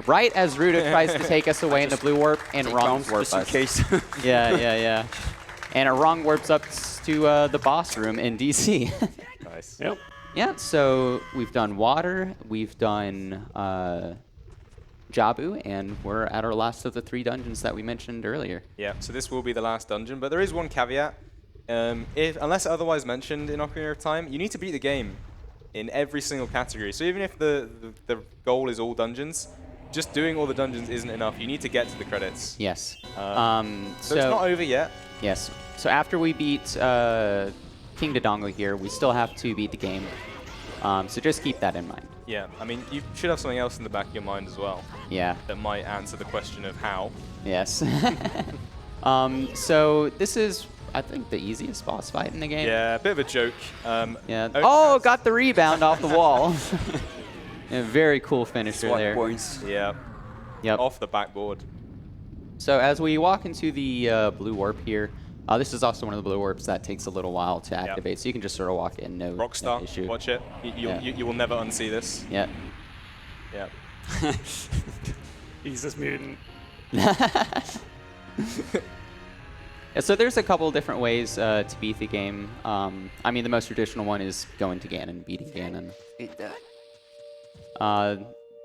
[SPEAKER 3] right as Rudo tries to take us away in the blue warp, and wrong warp us.
[SPEAKER 2] Case.
[SPEAKER 3] Yeah. And it wrong warps up to the boss room in DC.
[SPEAKER 4] Nice.
[SPEAKER 1] Yep.
[SPEAKER 3] Yeah, so we've done water, we've done Jabu, and we're at our last of the 3 dungeons that we mentioned earlier.
[SPEAKER 4] Yeah, so this will be the last dungeon, but there is one caveat. Unless otherwise mentioned in Ocarina of Time, you need to beat the game in every single category. So even if the goal is all dungeons, just doing all the dungeons isn't enough. You need to get to the credits.
[SPEAKER 3] Yes.
[SPEAKER 4] So it's not over yet.
[SPEAKER 3] Yes. So after we beat King Dodongo here, we still have to beat the game. So just keep that in mind.
[SPEAKER 4] Yeah, I mean, you should have something else in the back of your mind as well
[SPEAKER 3] Yeah.
[SPEAKER 4] that might answer the question of how.
[SPEAKER 3] Yes. So this is, I think, the easiest boss fight in the game.
[SPEAKER 4] Yeah, a bit of a joke.
[SPEAKER 3] Yeah.
[SPEAKER 4] Oh,
[SPEAKER 3] Oh, got the rebound off the wall. A very cool finisher
[SPEAKER 2] Swat
[SPEAKER 3] there.
[SPEAKER 2] points.
[SPEAKER 4] Yeah.
[SPEAKER 3] Yep.
[SPEAKER 4] Off the backboard.
[SPEAKER 3] So as we walk into the blue warp here, this is also one of the blue warps that takes a little while to activate, so you can just sort of walk in, no
[SPEAKER 4] Rockstar,
[SPEAKER 3] issue.
[SPEAKER 4] watch it. You will never unsee this.
[SPEAKER 3] Yeah.
[SPEAKER 4] Yeah.
[SPEAKER 1] He's this mutant.
[SPEAKER 3] Yeah, so there's a couple different ways to beat the game. I mean, the most traditional one is going to Ganon, beating Ganon.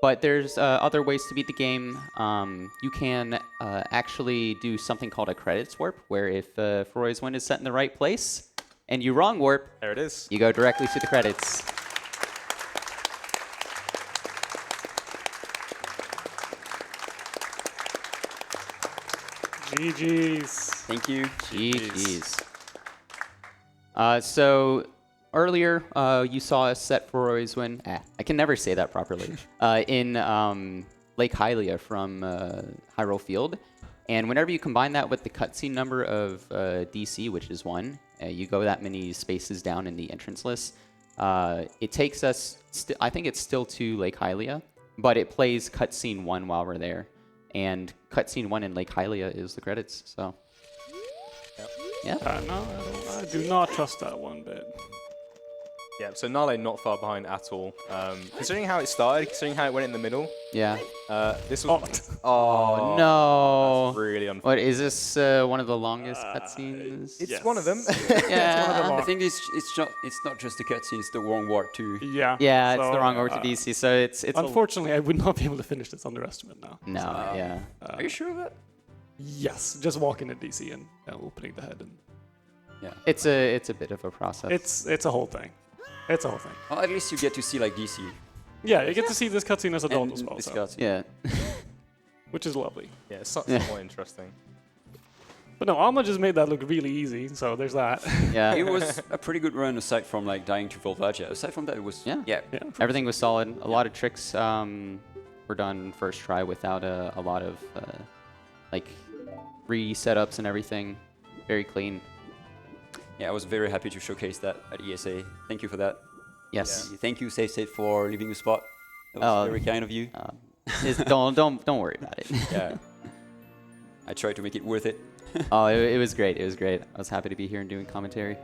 [SPEAKER 3] But there's other ways to beat the game. You can actually do something called a credits warp, where if Feroy's Wind is set in the right place, and you wrong warp,
[SPEAKER 4] There it is.
[SPEAKER 3] you go directly to the credits.
[SPEAKER 1] GG's.
[SPEAKER 2] Thank you.
[SPEAKER 3] GG's. So earlier, you saw us set Feroy's Wind. I can never say that properly. In Lake Hylia from Hyrule Field. And whenever you combine that with the cutscene number of DC, which is 1, you go that many spaces down in the entrance list. It takes us, I think it's still to Lake Hylia, but it plays cutscene 1 while we're there. And cutscene 1 in Lake Hylia is the credits, so. Yeah.
[SPEAKER 1] No, I do not trust that one bit.
[SPEAKER 4] Yeah, so Nalle not far behind at all. Considering how it started, considering how it went in the middle,
[SPEAKER 3] Yeah.
[SPEAKER 4] this was
[SPEAKER 3] Oh, no.
[SPEAKER 4] really unfair.
[SPEAKER 3] What, is this one of the longest cutscenes?
[SPEAKER 4] It's
[SPEAKER 1] Yes.
[SPEAKER 4] one of them.
[SPEAKER 3] Yeah.
[SPEAKER 2] I think it's not just the cutscene, it's the wrong warp too.
[SPEAKER 1] Yeah.
[SPEAKER 3] Yeah, it's
[SPEAKER 1] so,
[SPEAKER 3] the wrong over to DC, so it's
[SPEAKER 1] Unfortunately, I would not be able to finish this underestimate now.
[SPEAKER 3] no, yeah.
[SPEAKER 2] Are you sure of that?
[SPEAKER 1] Yes, just walking at DC and opening the head, and
[SPEAKER 3] It's a bit of a process.
[SPEAKER 1] it's a whole thing. It's a whole thing.
[SPEAKER 2] Well, at least you get to see like DC.
[SPEAKER 1] Yeah, you get to see this cutscene as adult
[SPEAKER 2] And
[SPEAKER 1] as well,
[SPEAKER 2] this
[SPEAKER 1] so,
[SPEAKER 2] cutscene.
[SPEAKER 3] Yeah.
[SPEAKER 1] which is lovely.
[SPEAKER 4] Yeah, it's somewhat interesting.
[SPEAKER 1] But no, Alma just made that look really easy, so there's that.
[SPEAKER 3] Yeah.
[SPEAKER 2] It was a pretty good run aside from like dying to Volvagia. Aside from that, it was
[SPEAKER 3] Yeah.
[SPEAKER 2] yeah.
[SPEAKER 1] Yeah.
[SPEAKER 3] Everything was solid. A lot of tricks were done first try without a lot of like re-setups and everything. Very clean.
[SPEAKER 2] Yeah, I was very happy to showcase that at ESA. Thank you for that.
[SPEAKER 3] Yes.
[SPEAKER 2] Thank you, Safe State, for leaving the spot. That was
[SPEAKER 3] Oh.
[SPEAKER 2] very kind of you.
[SPEAKER 3] Don't worry about it.
[SPEAKER 2] Yeah. I tried to make it worth it.
[SPEAKER 3] Oh, it was great. It was great. I was happy to be here and doing commentary.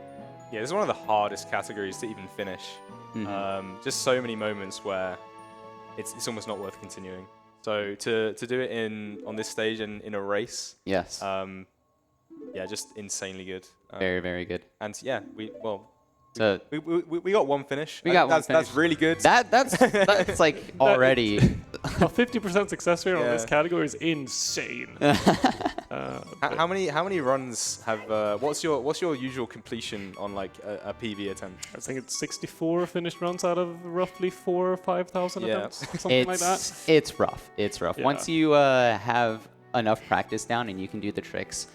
[SPEAKER 4] Yeah, this is one of the hardest categories to even finish. Just so many moments where it's almost not worth continuing. So to do it on this stage and in a race,
[SPEAKER 3] Yes.
[SPEAKER 4] yeah, just insanely good.
[SPEAKER 3] Very, very good.
[SPEAKER 4] And yeah, we got one finish.
[SPEAKER 3] We got one
[SPEAKER 4] That's
[SPEAKER 3] finish.
[SPEAKER 4] really good.
[SPEAKER 3] That's like already.
[SPEAKER 1] A 50% success rate on this
[SPEAKER 4] Yeah.
[SPEAKER 1] category is insane.
[SPEAKER 4] How many runs have? What's your usual completion on like a PV attempt?
[SPEAKER 1] I think it's 64 finished runs out of roughly 4,000 or 5,000
[SPEAKER 4] Yeah.
[SPEAKER 1] attempts, something like that.
[SPEAKER 3] It's rough. It's rough.
[SPEAKER 1] Yeah.
[SPEAKER 3] Once you have enough practice down and you can do the tricks,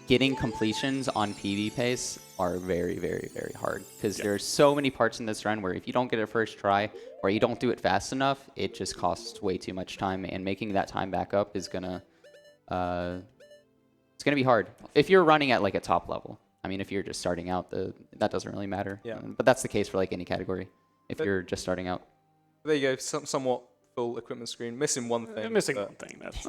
[SPEAKER 3] getting completions on PV pace are very, very, very hard because there's so many parts in this run where if you don't get it first try or you don't do it fast enough, it just costs way too much time, and making that time back up is gonna it's gonna be hard if you're running at like a top level. I mean, if you're just starting out, that doesn't really matter.
[SPEAKER 4] Yeah.
[SPEAKER 3] But that's the case for like any category. If you're just starting out.
[SPEAKER 4] There you go. Somewhat full equipment screen. Missing one thing.
[SPEAKER 1] I'm missing
[SPEAKER 4] but,
[SPEAKER 1] one thing. That's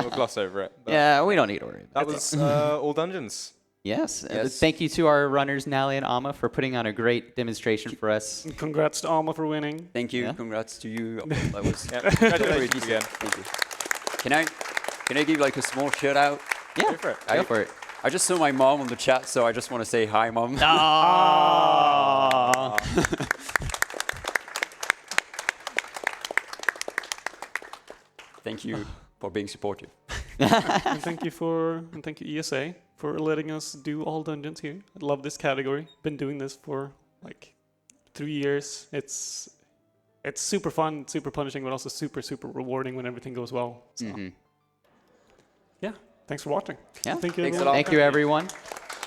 [SPEAKER 4] we'll gloss over it. But
[SPEAKER 3] Yeah, we don't need to worry about
[SPEAKER 4] That was all dungeons.
[SPEAKER 3] Yes.
[SPEAKER 2] Yes.
[SPEAKER 3] Thank you to our runners, Nalle and Amma, for putting on a great demonstration for us.
[SPEAKER 1] congrats to Alma for winning.
[SPEAKER 2] Thank you.
[SPEAKER 3] Yeah.
[SPEAKER 2] Congrats to you. That was
[SPEAKER 4] Yeah, congratulations again.
[SPEAKER 2] Thank you. Can I give like a small shout out?
[SPEAKER 3] Yeah,
[SPEAKER 4] Go for it.
[SPEAKER 3] go for it.
[SPEAKER 2] I just saw my mom on the chat, so I just want to say hi, mom. Thank you for being supportive.
[SPEAKER 1] And thank you ESA for letting us do all dungeons here. I love this category. Been doing this for like 3 years. It's super fun, super punishing, but also super, super rewarding when everything goes well. So yeah, thanks for watching.
[SPEAKER 3] Yeah.
[SPEAKER 1] Thank you.
[SPEAKER 2] Thanks a
[SPEAKER 1] everyone.
[SPEAKER 2] lot.
[SPEAKER 3] Thank you, everyone.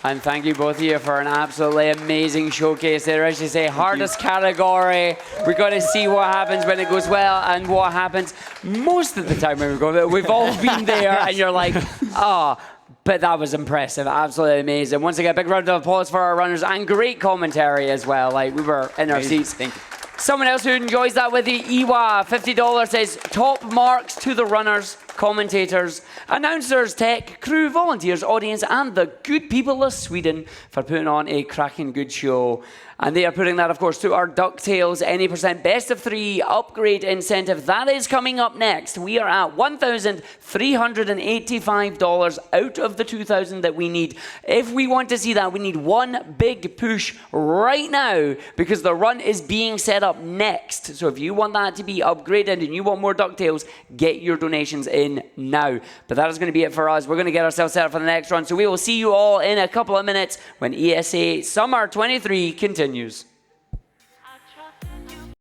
[SPEAKER 5] And thank you both of you for an absolutely amazing showcase there. As you say, hardest category. We're going to see what happens when it goes well and what happens most of the time when we go. We've all been there and you're like, but that was impressive. Absolutely amazing. Once again, big round of applause for our runners and great commentary as well. Like we were in our seats.
[SPEAKER 2] Thank you.
[SPEAKER 5] Someone else who enjoys that with the Iwa, $50 says, top marks to the runners, commentators, announcers, tech, crew, volunteers, audience, and the good people of Sweden for putting on a cracking good show. And they are putting that, of course, to our DuckTales Any % Best of 3 upgrade incentive. That is coming up next. We are at $1,385 out of the $2,000 that we need. If we want to see that, we need one big push right now because the run is being set up next. So if you want that to be upgraded and you want more DuckTales, get your donations in now. But that is going to be it for us. We're going to get ourselves set up for the next run. So we will see you all in a couple of minutes when ESA Summer 23 continues.